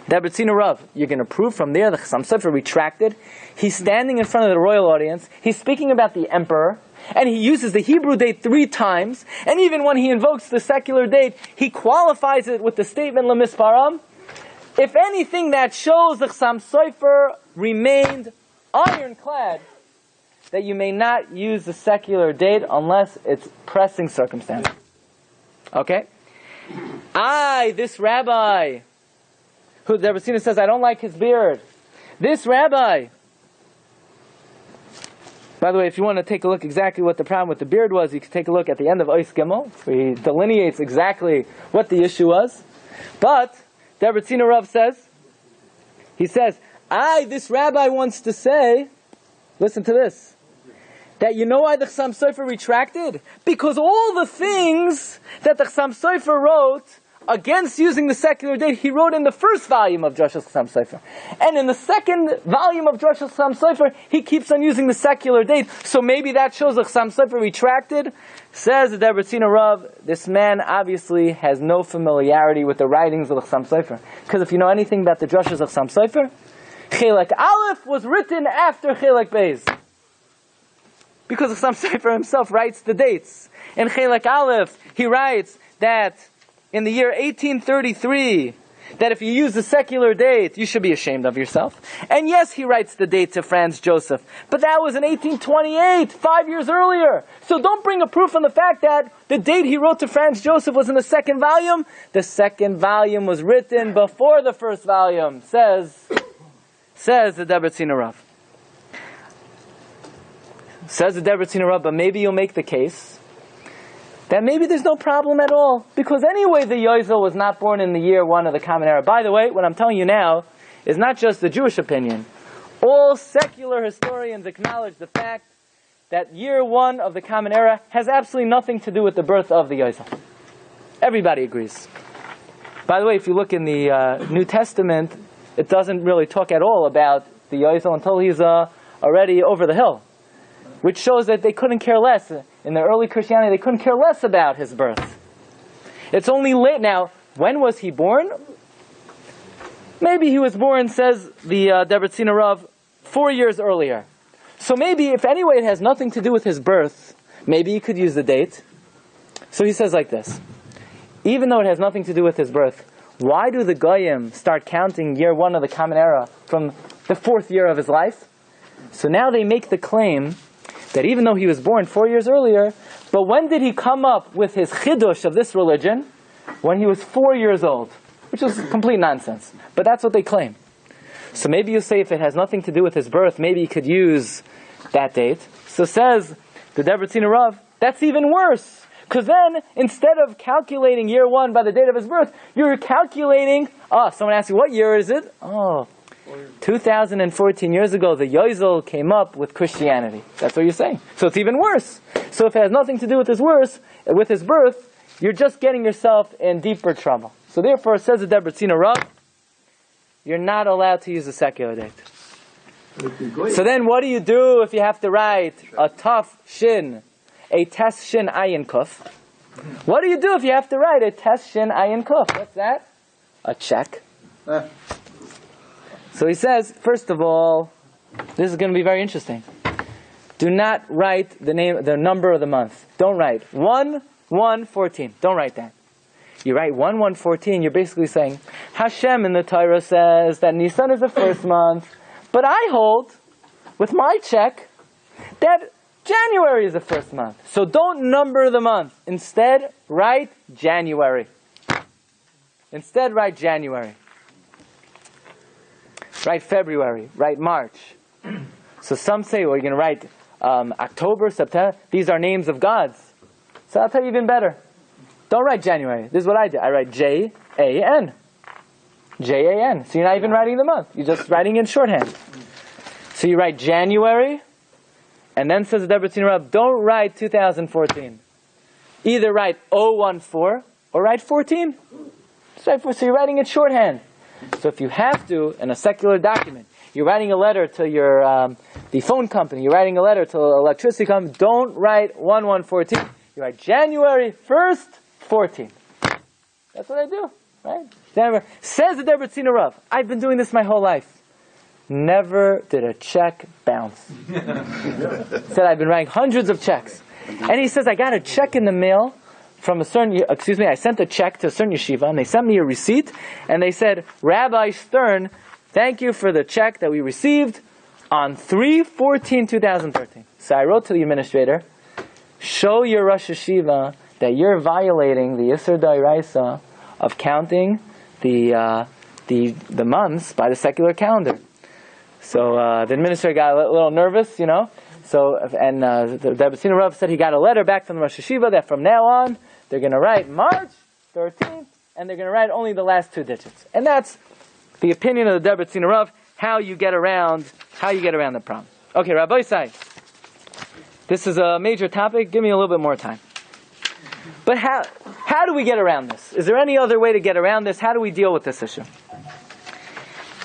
the Bertzina Rav, you're going to prove from there the Chassam Sofer retracted. He's standing in front of the royal audience. He's speaking about the emperor. And he uses the Hebrew date 3 times. And even when he invokes the secular date, he qualifies it with the statement Lemisparam. If anything, that shows the Chassam Sofer remained ironclad that you may not use the secular date unless it's pressing circumstance. Okay? This rabbi, who the Rebbeinu says, I don't like his beard. This rabbi, by the way, if you want to take a look exactly what the problem with the beard was, you can take a look at the end of Ois Gimel, where he delineates exactly what the issue was. But the Rebbeinu Rav says, he says, this rabbi wants to say, listen to this, that you know why the Chassam Sofer retracted? Because all the things that the Chassam Sofer wrote against using the secular date, he wrote in the first volume of Drushas Chassam Sofer. And in the second volume of Drushas Chassam Sofer, he keeps on using the secular date. So maybe that shows the Chassam Sofer retracted. Says the Bertzina Rav, this man obviously has no familiarity with the writings of the Chassam Sofer. Because if you know anything about the Drushas of Chassam Sofer, Chelek Aleph was written after Chelek Beis. Because the Chassam Sofer himself writes the dates. In Chelek Aleph, he writes that in the year 1833, that if you use the secular date, you should be ashamed of yourself. And yes, he writes the date to Franz Joseph. But that was in 1828, 5 years earlier. So don't bring a proof on the fact that the date he wrote to Franz Joseph was in the second volume. The second volume was written before the first volume, says the Bertzina Rav. Says the Bertzina Rav, but maybe you'll make the case that maybe there's no problem at all. Because anyway, the Yozel was not born in the year 1 of the Common Era. By the way, what I'm telling you now is not just the Jewish opinion. All secular historians acknowledge the fact that year 1 of the Common Era has absolutely nothing to do with the birth of the Yozel. Everybody agrees. By the way, if you look in the New Testament, it doesn't really talk at all about the Yozel until he's already over the hill. Which shows that they couldn't care less. In the early Christianity, they couldn't care less about his birth. It's only late. Now, when was he born? Maybe he was born, says the Bertzina Rav, 4 years earlier. So maybe, if anyway it has nothing to do with his birth, maybe you could use the date. So he says like this. Even though it has nothing to do with his birth, why do the Goyim start counting year 1 of the Common Era from the 4th year of his life? So now they make the claim that even though he was born 4 years earlier, but when did he come up with his chidush of this religion? When he was 4 years old. which is complete nonsense. But that's what they claim. So maybe you say if it has nothing to do with his birth, maybe he could use that date. So says the Debretziner Rav, that's even worse. Because then, instead of calculating year 1 by the date of his birth, you're calculating, someone asks you, what year is it? 2014 years ago, the Yozel came up with Christianity. That's what you're saying. So it's even worse. So if it has nothing to do with his birth, you're just getting yourself in deeper trouble. So therefore, says the Debretziner Rav, you're not allowed to use a secular date. So then what do you do if you have to write a tough shin, a tes shin ayin kuf? What do you do if you have to write a tes shin ayin kuf? What's that? A check. So he says, first of all, this is going to be very interesting. Do not write the number of the month. Don't write 1/1/14. Don't write that. You write 1/1/14, you're basically saying, Hashem in the Torah says that Nisan is the first month, but I hold, with my check, that January is the first month. So don't number the month. Instead, write January. Write February. Write March. So some say, well, you're going to write October, September. These are names of gods. So I'll tell you even better. Don't write January. This is what I did. I write J-A-N. J-A-N. So you're not even writing the month. You're just writing in shorthand. So you write January, and then says the Debretziner Rav, don't write 2014. Either write 014 or write 14. So you're writing in shorthand. So if you have to, in a secular document, you're writing a letter to your the phone company, you're writing a letter to the electricity company, don't write 1/1/14. You write January 1st, 14. That's what I do, right? Says the Debretziner Rav, I've been doing this my whole life. Never did a check bounce. Said I've been writing hundreds of checks. And he says, I got a check in the mail from a certain, I sent a check to a certain yeshiva, and they sent me a receipt, and they said, Rabbi Stern, thank you for the check that we received on 3/14/2013. So I wrote to the administrator, show your Rosh Yeshiva that you're violating the Yisur D'Oraisa of counting the months by the secular calendar. So the administrator got a little nervous, So the Debretziner Rav said he got a letter back from the Rosh Yeshiva that from now on they're going to write March 13th and they're going to write only the last 2 digits. And that's the opinion of the Debretziner Rav, how you get around the problem. Okay, Rabbi Say, this is a major topic. Give me a little bit more time. But how do we get around this? Is there any other way to get around this? How do we deal with this issue?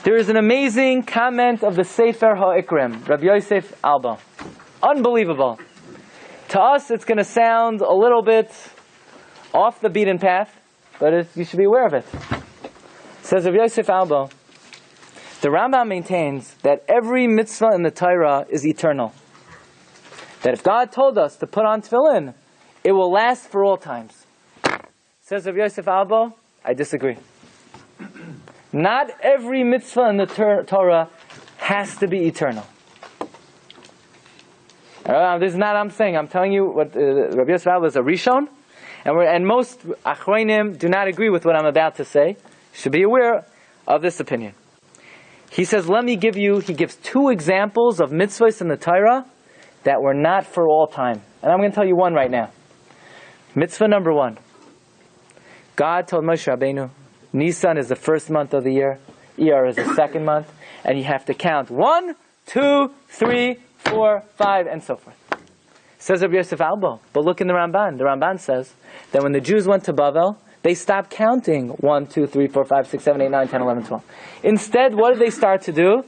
There is an amazing comment of the Sefer HaIkrim, Rabbi Yosef Alba. Unbelievable. To us, it's going to sound a little bit off the beaten path, but you should be aware of it. Says Rabbi Yosef Alba, the Rambam maintains that every mitzvah in the Torah is eternal. That if God told us to put on tefillin, it will last for all times. Says Rabbi Yosef Alba, I disagree. Not every mitzvah in the Torah has to be eternal. This is not I'm saying. I'm telling you what Rabbi Yosef Alba is a Rishon, and most Achronim do not agree with what I'm about to say. You should be aware of this opinion. He says, he gives 2 examples of mitzvahs in the Torah that were not for all time. And I'm going to tell you one right now. Mitzvah number 1. God told Moshe Rabbeinu, Nisan is the first month of the year, Iyar is the second month, and you have to count 1, 2, 3, 4, 5, and so forth. Says Rabbi Yosef Alba, but look in the Ramban. The Ramban says that when the Jews went to Bavel, they stopped counting 1, 2, 3, 4, 5, 6, 7, 8, 9, 10, 11, 12. Instead, what did they start to do?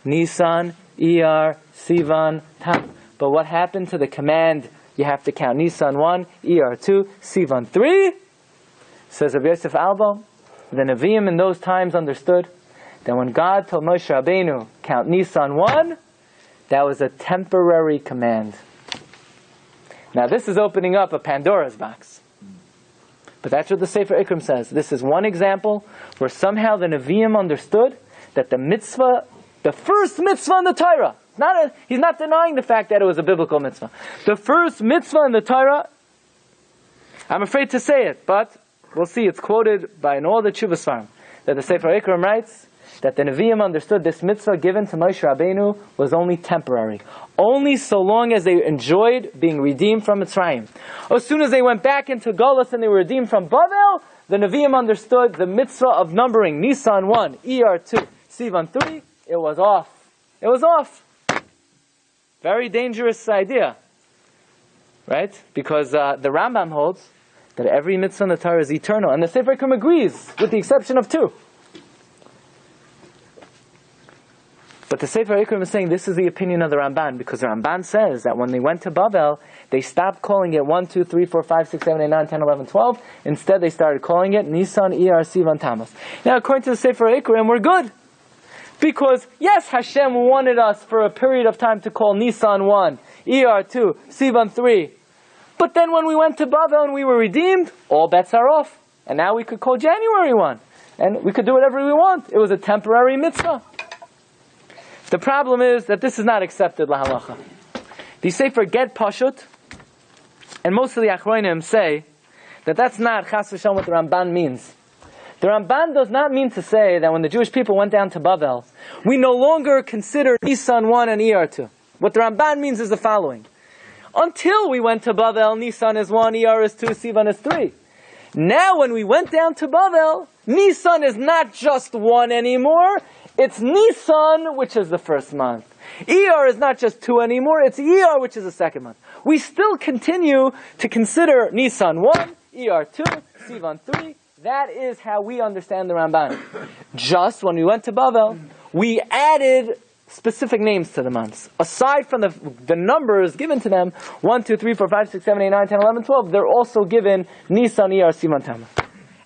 Nisan, Iyar, Sivan, Tav. But what happened to the command? You have to count Nisan 1, Iyar 2, Sivan 3. Says Rabbi Yosef Alba, the Nevi'im in those times understood that when God told Moshe Rabbeinu, count Nisan 1, that was a temporary command. Now this is opening up a Pandora's box. But that's what the Sefer Ikrim says. This is one example where somehow the Nevi'im understood that the mitzvah, the first mitzvah in the Torah, he's not denying the fact that it was a biblical mitzvah. The first mitzvah in the Torah, I'm afraid to say it, but we'll see, it's quoted by in all the Tshuvas Farm, that the Sefer Ikrim writes that the Nevi'im understood this mitzvah given to Moshe Rabbeinu was only temporary. Only so long as they enjoyed being redeemed from Mitzrayim. As soon as they went back into Golus and they were redeemed from Bavel, the Nevi'im understood the mitzvah of numbering Nisan 1, Iyar 2, Sivan 3, it was off. It was off. Very dangerous idea. Right? Because the Rambam holds that every mitzvah in the Torah is eternal. And the Sefer Ikrim agrees, with the exception of 2. But the Sefer Ikrim is saying this is the opinion of the Ramban, because the Ramban says that when they went to Bavel, they stopped calling it 1, 2, 3, 4, 5, 6, 7, 8, 9, 10, 11, 12. Instead, they started calling it Nisan, Iyar, Sivan, Tammuz. Now, according to the Sefer Ikrim, we're good. Because, yes, Hashem wanted us for a period of time to call Nisan 1, Iyar 2, Sivan 3. But then when we went to Bavel and we were redeemed, all bets are off. And now we could call January 1. And we could do whatever we want. It was a temporary mitzvah. The problem is that this is not accepted la halacha. The Sefer Get Pashut, and most of the Achronim say that that's not chas v'shalom what the Ramban means. The Ramban does not mean to say that when the Jewish people went down to Bavel, we no longer consider Nisan 1 and Iyar 2. What the Ramban means is the following. Until we went to Bavel, Nisan is 1, Iyar is 2, Sivan is 3. Now when we went down to Bavel, Nisan is not just 1 anymore. It's Nisan, which is the first month. Iyar is not just 2 anymore, it's Iyar, which is the second month. We still continue to consider Nisan 1, Iyar 2, Sivan 3. That is how we understand the Ramban. Just when we went to Bavel, we added specific names to the months. Aside from the numbers given to them, 1, 2, 3, 4, 5, 6, 7, 8, 9, 10, 11, 12, they're also given Nisan, Iyar, Sivan, Tammuz.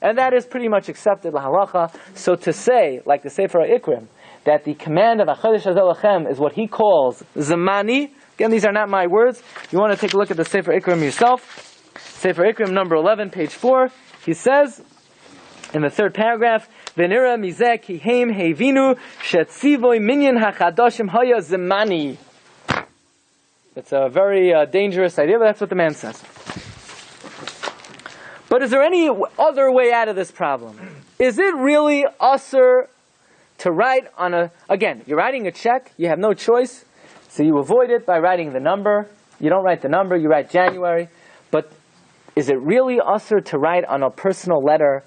And that is pretty much accepted la halacha. So to say, like the Sefer Ikrim, that the command of HaChodesh Hazeh Lachem is what he calls Zamani. Again, these are not my words. You want to take a look at the Sefer Ikrim yourself. Sefer Ikrim number 11, page 4. He says, in the third paragraph, V'nira mizeh ki heim hevinu shetzivoy minyan hachadashim haya Zamani. It's a very dangerous idea, but that's what the man says. But is there any other way out of this problem? Is it really usher to write on again, you're writing a check, you have no choice, so you avoid it by writing the number. You don't write the number, you write January. But is it really usher to write on a personal letter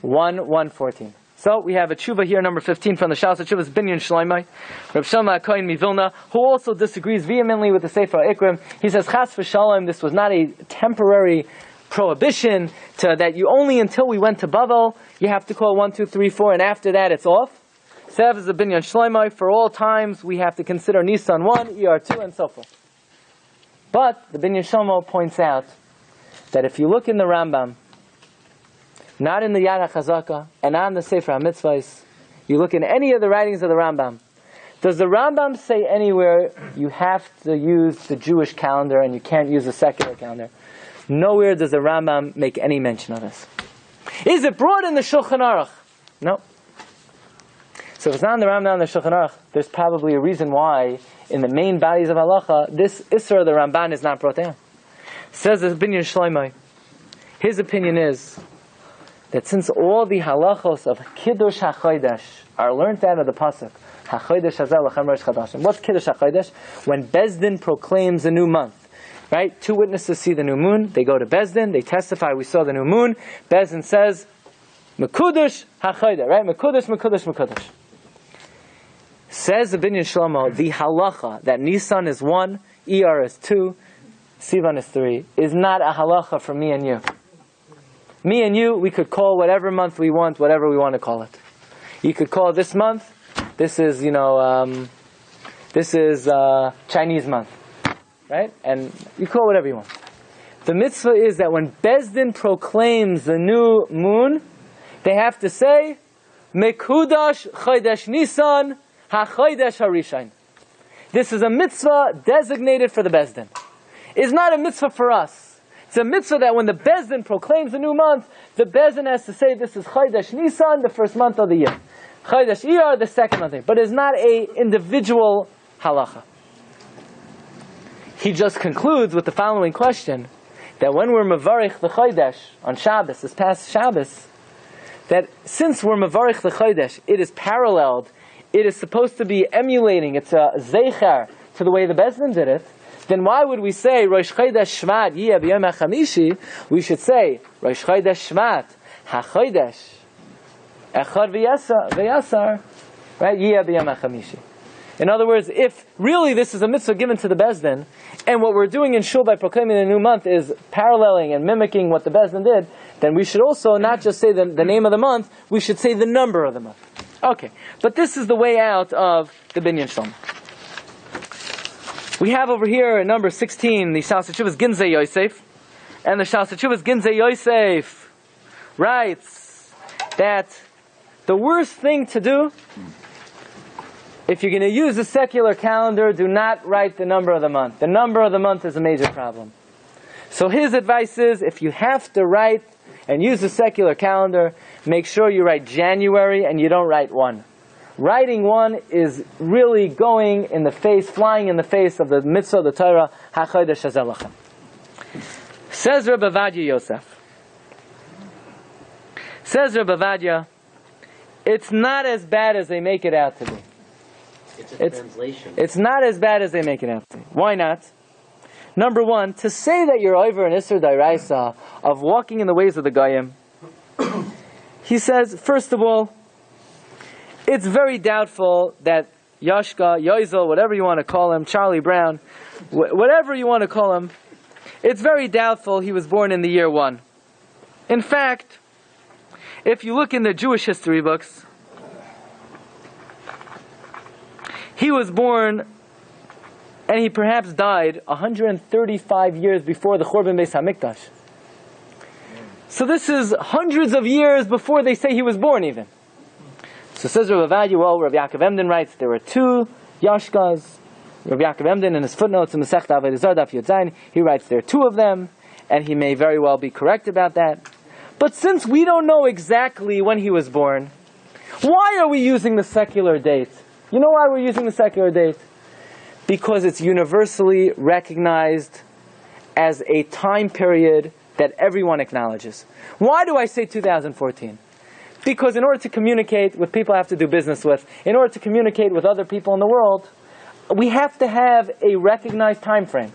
1/1/14? So we have a tshuva here, number 15 from the Shas Tshuvas Binyan Shloimeh, Reb Shlomo HaKohen Mivilna, who also disagrees vehemently with the Sefer Ikrim. He says, Chas v'shalom, this was not a temporary prohibition to that you only until we went to Bavel, you have to call 1, 2, 3, 4, and after that it's off. Sev is a binyan shloimeh. For all times we have to consider Nisan 1, Iyar 2, and so forth. But the binyan shloimeh points out that if you look in the Rambam, not in the Yad HaChazaka, and not in the Sefer HaMitzvahs, you look in any of the writings of the Rambam, does the Rambam say anywhere you have to use the Jewish calendar and you can't use the secular calendar? Nowhere does the Rambam make any mention of this. Is it brought in the Shulchan Aruch? No. So if it's not in the Rambam and the Shulchan Aruch, there's probably a reason why in the main bodies of Halacha, this Isser of the Ramban is not brought down. Says the Binyan Shloimeh, his opinion is that since all the halachos of Kiddush HaChodesh are learned out of the Pasuk, HaChodesh Hazeh Lachem Rosh Chodashim. What's Kiddush HaChodesh? When Bezdin proclaims a new month. Right? 2 witnesses see the new moon. They go to Bezdin. They testify, we saw the new moon. Bezdin says, Mekudesh HaChodesh. Right? Mekudesh, Mekudesh, Mekudesh. Says the Binyan Shlomo, the halacha that Nisan is 1, Iyar is 2, Sivan is 3, is not a halacha for me and you. Me and you, we could call whatever month we want, whatever we want to call it. You could call this month, this is, Chinese month. Right? And you call whatever you want. The mitzvah is that when Bezdin proclaims the new moon, they have to say, Mekudash Chodesh Nisan HaChodesh HaRishon. This is a mitzvah designated for the Bezdin. It's not a mitzvah for us. It's a mitzvah that when the Bezdin proclaims the new month, the Bezdin has to say this is Chodesh Nisan, the first month of the year. Chodesh Iyar, the second month of the year. But it's not a individual halacha. He just concludes with the following question, that when we're Mavarich the Chodesh on Shabbos, this past Shabbos, that since we're Mavarich L'Chodesh, it is paralleled, it is supposed to be emulating, it's a zeicher to the way the Bezdin did it, then why would we say Rosh Chodesh Shvat Yeh B'Yom HaChamishi? We should say Rosh Chodesh Shvat HaChodesh Echad V'Yasar, right? Yeh B'Yom HaChamishi. In other words, if really this is a mitzvah given to the Bezdin, and what we're doing in Shul by proclaiming the new month is paralleling and mimicking what the Bezdin did, then we should also not just say the name of the month, we should say the number of the month. Okay, but this is the way out of the Binyan Shlomo. We have over here at number 16, the Shas HaTshuvas Ginzei Yosef, and the Shas HaTshuvas Ginzei Yosef writes that the worst thing to do, if you're going to use the secular calendar, do not write the number of the month. The number of the month is a major problem. So his advice is, if you have to write and use the secular calendar, make sure you write January and you don't write 1. Writing 1 is really going in the face, flying in the face of the mitzvah of the Torah, HaChodesh Hazeh Lachem. Says Rabbi Vadia Yosef. Says Rabbi Vadia, it's not as bad as they make it out to be. It's a translation. It's not as bad as they make it out to be. Why not? Number 1, to say that you're over an Isser D'Oraisa of walking in the ways of the Goyim, he says, first of all, it's very doubtful that Yashka, Yoizel, whatever you want to call him, Charlie Brown, whatever you want to call him, it's very doubtful he was born in the year 1. In fact, if you look in the Jewish history books, he was born and he perhaps died 135 years before the Churban Beis HaMikdash. So this is hundreds of years before they say he was born even. So says Rabbi Vadia, well, Rabbi Yaakov Emden writes there were 2 Yashkas. Rabbi Yaakov Emden in his footnotes in Masechta Avodah Zarah Daf Yud Zayin, he writes there are 2 of them, and he may very well be correct about that. But since we don't know exactly when he was born, why are we using the secular date? You know why we're using the secular date? Because it's universally recognized as a time period that everyone acknowledges. Why do I say 2014? Because in order to communicate with people I have to do business with, in order to communicate with other people in the world, we have to have a recognized time frame.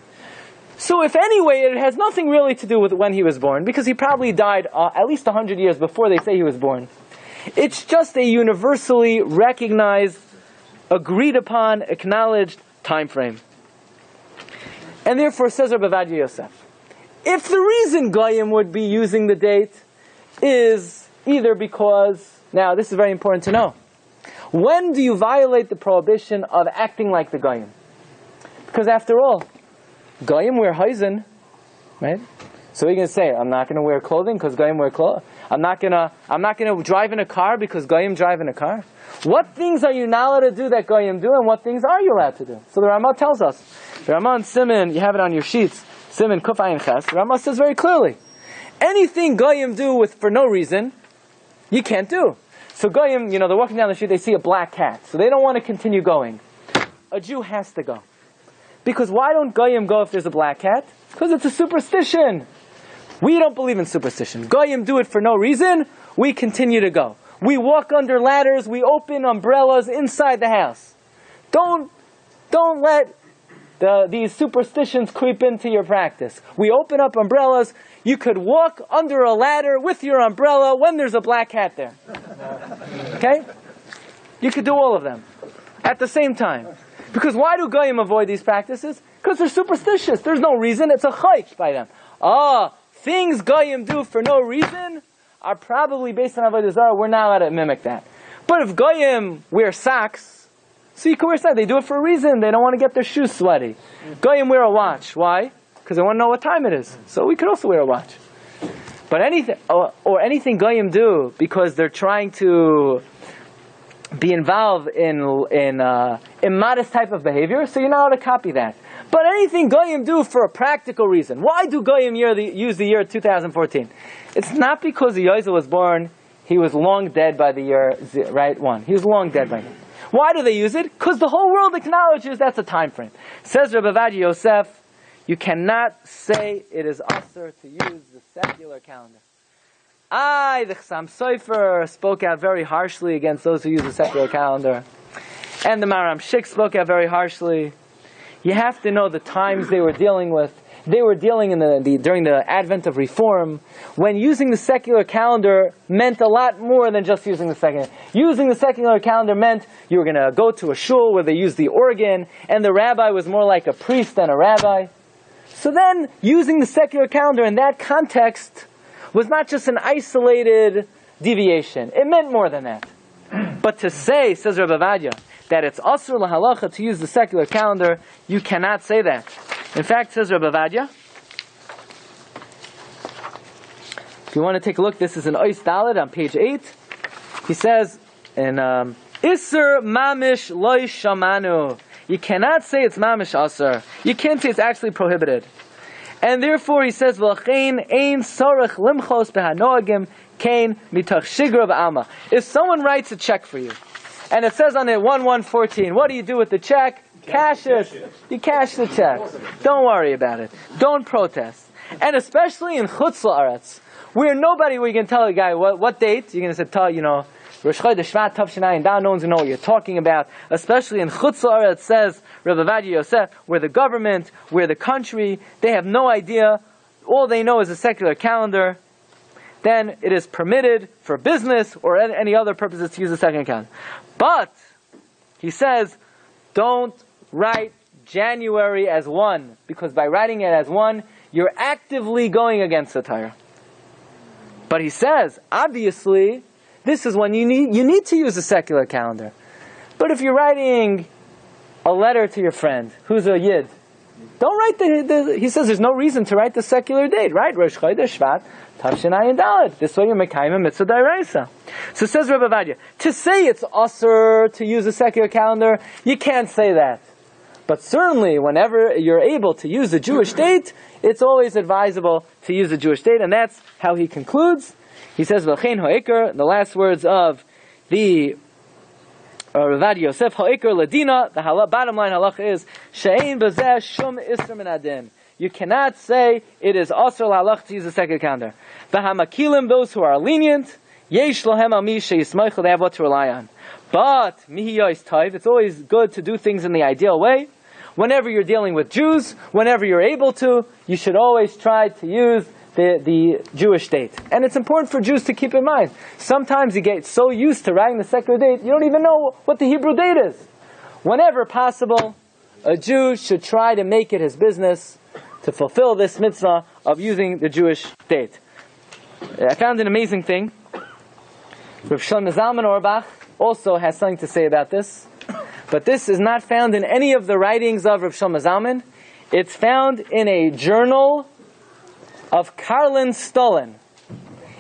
So if anyway, it has nothing really to do with when he was born, because he probably died at least 100 years before they say he was born. It's just a universally recognized, agreed upon, acknowledged time frame. And therefore, says Rabbi Vadia Yosef, if the reason Goyim would be using the date is either because, now this is very important to know, when do you violate the prohibition of acting like the Goyim? Because after all, Goyim wear Haizen, right? So you're going to say, I'm not going to wear clothing because Goyim wear clothes. I'm not going to drive in a car because Goyim drive in a car. What things are you not allowed to do that Goyim do, and what things are you allowed to do? So the Ramah tells us. The Ramah and Siman, you have it on your sheets, Siman Kuf Ayin Ches, the Ramah says very clearly, anything Goyim do for no reason, you can't do. So Goyim, they're walking down the street, they see a black cat, so they don't want to continue going. A Jew has to go. Because why don't Goyim go if there's a black cat? Because it's a superstition. We don't believe in superstition. Goyim do it for no reason, we continue to go. We walk under ladders, we open umbrellas inside the house. Don't let these superstitions creep into your practice. We open up umbrellas. You could walk under a ladder with your umbrella when there's a black cat there. Okay? You could do all of them at the same time. Because why do Goyim avoid these practices? Because they're superstitious. There's no reason. It's a chayk by them. Things Goyim do for no reason are probably based on Avodah Zarah. We're not allowed to mimic that. But if Goyim wear socks, so you can wear socks. They do it for a reason. They don't want to get their shoes sweaty. Goyim wear a watch. Why? Because they want to know what time it is. So we could also wear a watch. But anything, or anything Goyim do because they're trying to be involved in immodest type of behavior, so you're not allowed to copy that. But anything Goyim do for a practical reason. Why do Goyim use the year 2014? It's not because the Yozel was born, he was long dead by the year, right, 1. He was long dead by then. Why do they use it? Because the whole world acknowledges that's a time frame. Says Rabbi Vadia Yosef, you cannot say it is usher to use the secular calendar. the Chassam Sofer spoke out very harshly against those who use the secular calendar. And the Maram Shik spoke out very harshly. You have to know the times they were dealing with. They were dealing during the advent of reform, when using the secular calendar meant a lot more than just using the secular. Using the secular calendar meant you were going to go to a shul where they used the organ, and the rabbi was more like a priest than a rabbi. So then, using the secular calendar in that context was not just an isolated deviation. It meant more than that. But to say, says Rabbi Vadia, that it's asur lahalacha to use the secular calendar, you cannot say that. In fact, says Rabbi Vadia, if you want to take a look, this is in Ois Dalet on page 8. He says, in Isser mamish loy shamanu. You cannot say it's mamish asur. You can't say it's actually prohibited. And therefore, he says, V'lachein ein sorech limchos behanoagim kain mitach shigra b'alma. If someone writes a check for you, and it says on it 1114, what do you do with the check? Cash it. You cash the check. Don't worry about it. Don't protest. And especially in Chutz La'aretz, where you can tell a guy what date, you're going to say, Rosh Chodesh Shvat Tavshinai, and no one's going to know what you're talking about. Especially in Chutz La'aretz, says Rabbi Vadia Yosef, where the government, where the country, they have no idea. All they know is a secular calendar. Then it is permitted for business or any other purposes to use a secular calendar. But, he says, don't write January as 1, because by writing it as 1, you're actively going against the Torah. But he says, obviously, this is when you need to use a secular calendar. But if you're writing a letter to your friend who's a Yid, don't write he says there's no reason to write the secular date, right? Rosh Chodesh Shvat Tavshinai and Dalet. This way you're mekayim a mitzvah d'oraisa. So says Rabbi Vadia, to say it's asur to use a secular calendar, you can't say that. But certainly, whenever you're able to use the Jewish date, it's always advisable to use the Jewish date, and that's how he concludes. He says, "V'chein ha'ikar," the last words of the Rabbi Yosef, ha'ikar ladina. The bottom line halacha is she'ein b'zeh shum isra min adin. You cannot say it is asur l'halach to use the secular calendar. V'hamakilim, those who are lenient, yesh lohem al mi she'yismeichel, they have what to rely on. But mihi yois taiv, it's always good to do things in the ideal way. Whenever you're dealing with Jews, whenever you're able to, you should always try to use the Jewish date. And it's important for Jews to keep in mind. Sometimes you get so used to writing the secular date, you don't even know what the Hebrew date is. Whenever possible, a Jew should try to make it his business to fulfill this mitzvah of using the Jewish date. I found an amazing thing. Rav Shlomo Zalman Auerbach also has something to say about this. But this is not found in any of the writings of Rav Shlomo Zalman. It's found in a journal of Karlin Stolin.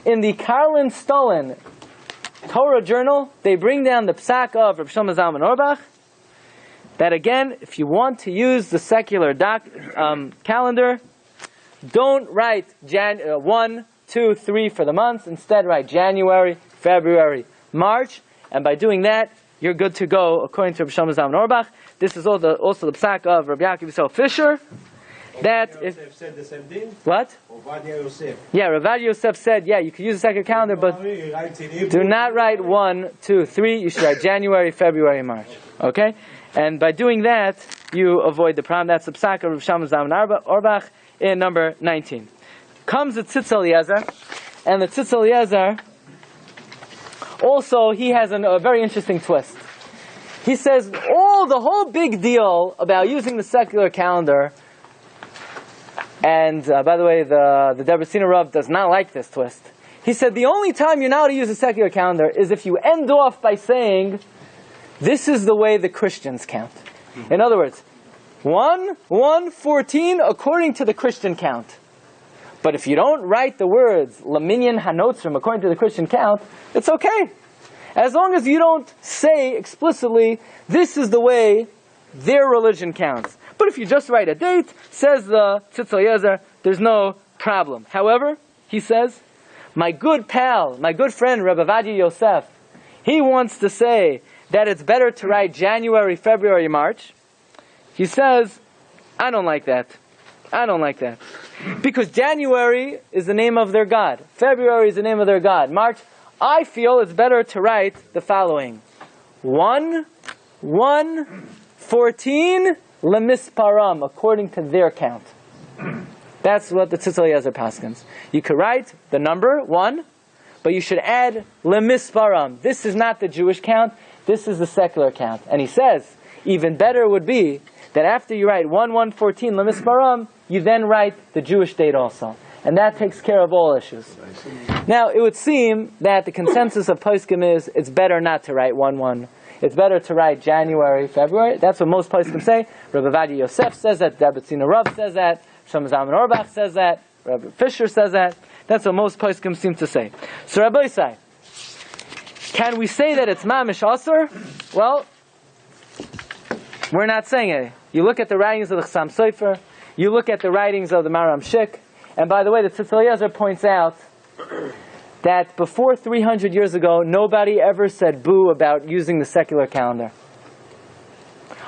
In the Karlin Stolin Torah journal, they bring down the psak of Rav Shlomo Zalman Auerbach, that again, if you want to use the secular calendar, don't write 1, 2, 3 for the months. Instead, write January, February, March, and by doing that, you're good to go, according to Rav Shlomo Zalman Auerbach. This is also the psak of Rabbi Yaakov Yisrael Fisher. That if said the same thing? What? Yeah, Rabbi Yosef said, you could use a secular calendar, but do not write 1, 2, 3. You should write January, February, March. Okay? And by doing that, you avoid the problem. That's the psak of Rav Shlomo Zalman Auerbach in number 19. Comes the Tzitz Eliezer, and the Tzitz Eliezer also, he has a very interesting twist. He says, the whole big deal about using the secular calendar, and by the way, the Debrecina Rav does not like this twist. He said, the only time you're not to use a secular calendar is if you end off by saying, this is the way the Christians count. In other words, 1/1/14 according to the Christian count. But if you don't write the words Laminyan Hanotzrim according to the Christian count, it's okay. As long as you don't say explicitly, this is the way their religion counts. But if you just write a date, says the Tzitz Eliezer, there's no problem. However, he says, my good pal, my good friend Rabbi Vadia Yosef, he wants to say that it's better to write January, February, March. He says, I don't like that. Because January is the name of their God. February is the name of their God. March, I feel it's better to write the following. 1/1/14 lemisparam, according to their count. That's what the Tzitz Eliezer paskins. You could write the number 1, but you should add lemisparam. This is not the Jewish count, this is the secular count. And he says, even better would be that after you write 1/1/14 lemisparam, you then write the Jewish date also. And that takes care of all issues. Now, it would seem that the consensus of poskim is it's better not to write 1/1. It's better to write January, February. That's what most poskim say. Rabbi Vadia Yosef says that. Dabatzina Rav says that. Shlomo Zalman Auerbach says that. Rabbi Fisher says that. That's what most poskim seem to say. So Rabbi say, can we say that it's mamish aser? Well, we're not saying it. You look at the writings of the Chassam Sofer. You look at the writings of the Maram Shik. And by the way, the Tzitz Eliezer points out that before 300 years ago, nobody ever said boo about using the secular calendar.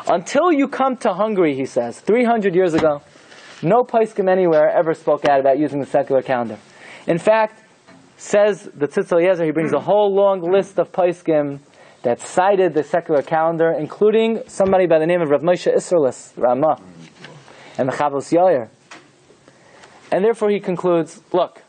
Until you come to Hungary, he says, 300 years ago, no poskim anywhere ever spoke out about using the secular calendar. In fact, says the Tzitz Eliezer, he brings a whole long list of poskim that cited the secular calendar, including somebody by the name of Rav Moshe Isserlis, Ramah, and the Chavos Yair. And therefore he concludes, look,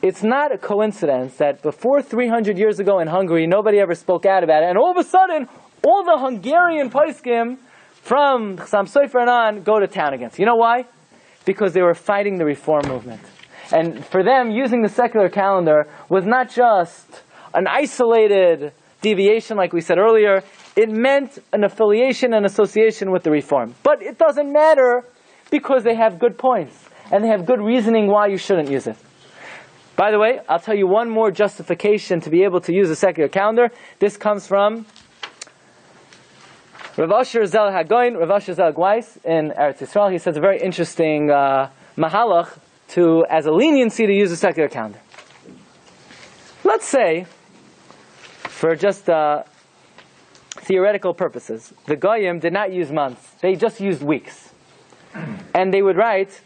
it's not a coincidence that before 300 years ago in Hungary, nobody ever spoke out about it, and all of a sudden, all the Hungarian poskim from Chassam Sofer and on go to town against. You know why? Because they were fighting the reform movement. And for them, using the secular calendar was not just an isolated deviation like we said earlier, it meant an affiliation and association with the reform. But it doesn't matter because they have good points and they have good reasoning why you shouldn't use it. By the way, I'll tell you one more justification to be able to use a secular calendar. This comes from Rav Asher Zel Hagoin, Rav Asher Zel Gwais in Eretz Yisrael. He says a very interesting mahalach as a leniency to use a secular calendar. Let's say, for just theoretical purposes, the Goyim did not use months. They just used weeks. And they would write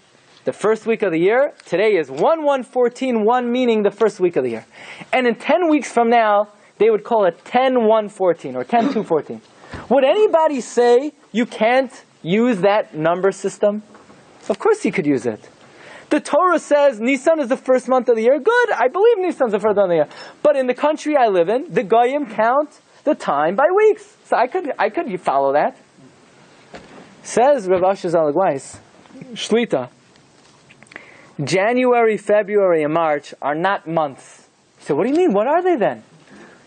the first week of the year. Today is 1/1/14, meaning the first week of the year. And in 10 weeks from now, they would call it 10/1/14 or 10/2/14. Would anybody say you can't use that number system? Of course you could use it. The Torah says Nisan is the first month of the year. Good, I believe Nisan is the first month of the year. But in the country I live in, the Goyim count the time by weeks. So I could follow that. Says Rav Asher Zal Gwais, Shlita, January, February, and March are not months. So what do you mean? What are they then?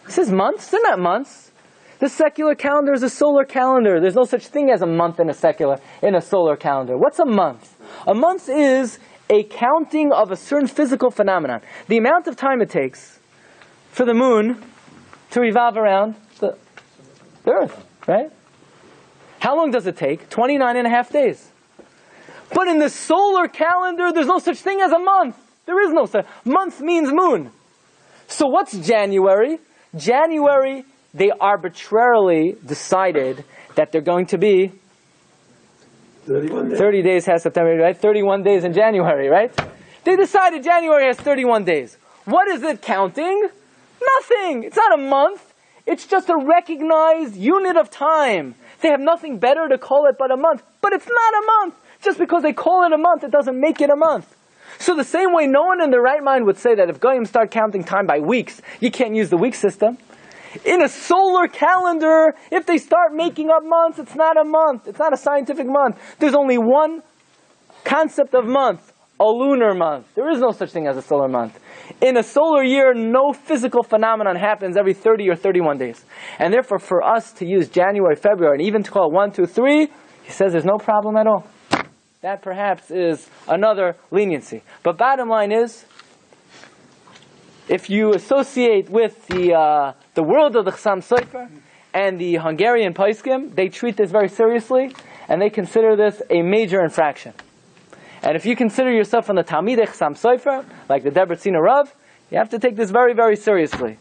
He says months? They're not months. The secular calendar is a solar calendar. There's no such thing as a month in a solar calendar. What's a month? A month is a counting of a certain physical phenomenon. The amount of time it takes for the moon to revolve around the Earth, right? How long does it take? 29 and a half days. But in the solar calendar, there's no such thing as a month. There is no such. Month means moon. So what's January? January, they arbitrarily decided that they're going to be 30 days has September, right? 31 days in January, right? They decided January has 31 days. What is it counting? Nothing. It's not a month. It's just a recognized unit of time. They have nothing better to call it but a month. But it's not a month. Just because they call it a month, it doesn't make it a month. So the same way no one in their right mind would say that if Goyim start counting time by weeks, you can't use the week system. In a solar calendar, if they start making up months, it's not a month. It's not a scientific month. There's only one concept of month, a lunar month. There is no such thing as a solar month. In a solar year, no physical phenomenon happens every 30 or 31 days. And therefore, for us to use January, February, and even to call it 1, 2, 3, he says there's no problem at all. That perhaps is another leniency. But bottom line is, if you associate with the world of the Chassam Sofer and the Hungarian poskim, they treat this very seriously, and they consider this a major infraction. And if you consider yourself from the Talmidei Chassam Sofer, like the Debretzina Rav, you have to take this very, very seriously.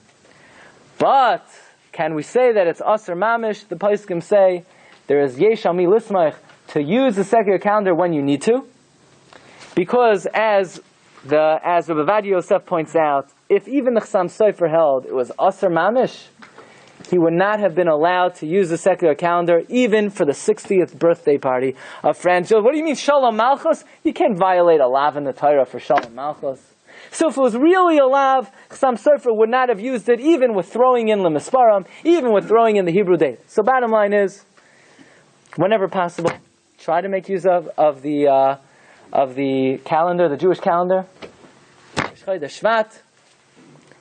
But can we say that it's Aser Mamish? The poskim say there is Yesh Al Mi Lismach to use the secular calendar when you need to. Because as Rabbi Yosef points out, if even the Chassam Sofer held it was Asr Mamish, he would not have been allowed to use the secular calendar even for the 60th birthday party of Franz Joseph. What do you mean Shalom Malchus? You can't violate a lav in the Torah for Shalom Malchus. So if it was really a lav, Chassam Sofer would not have used it even with throwing in the Misparam, even with throwing in the Hebrew date. So bottom line is, whenever possible, try to make use of the calendar, the Jewish calendar. Shvat.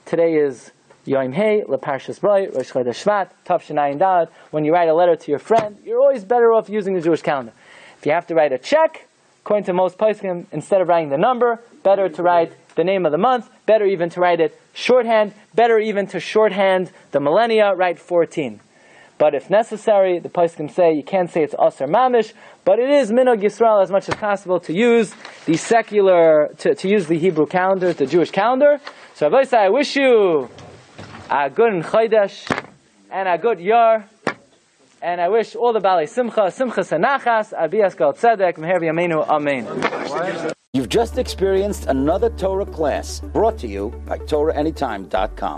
Today is Yom Hey, Le Parshas Broi, Rosh Chodesh Shvat, Tav Shinayin Daled. When you write a letter to your friend, you're always better off using the Jewish calendar. If you have to write a check, according to most poskim, instead of writing the number, better to write the name of the month, better even to write it shorthand, better even to shorthand the millennia, write 14. But if necessary, the poskim say you can't say it's Asr Mamish, but it is Minog Yisrael as much as possible to use the secular, to use the Hebrew calendar, the Jewish calendar. So Rabbi say, I wish you a good Chodesh and a good Yar, and I wish all the Balei Simcha Sanachas, Abiyas Gal Tzedek, Meher V'Yameinu, Amen. You've just experienced another Torah class brought to you by TorahAnytime.com.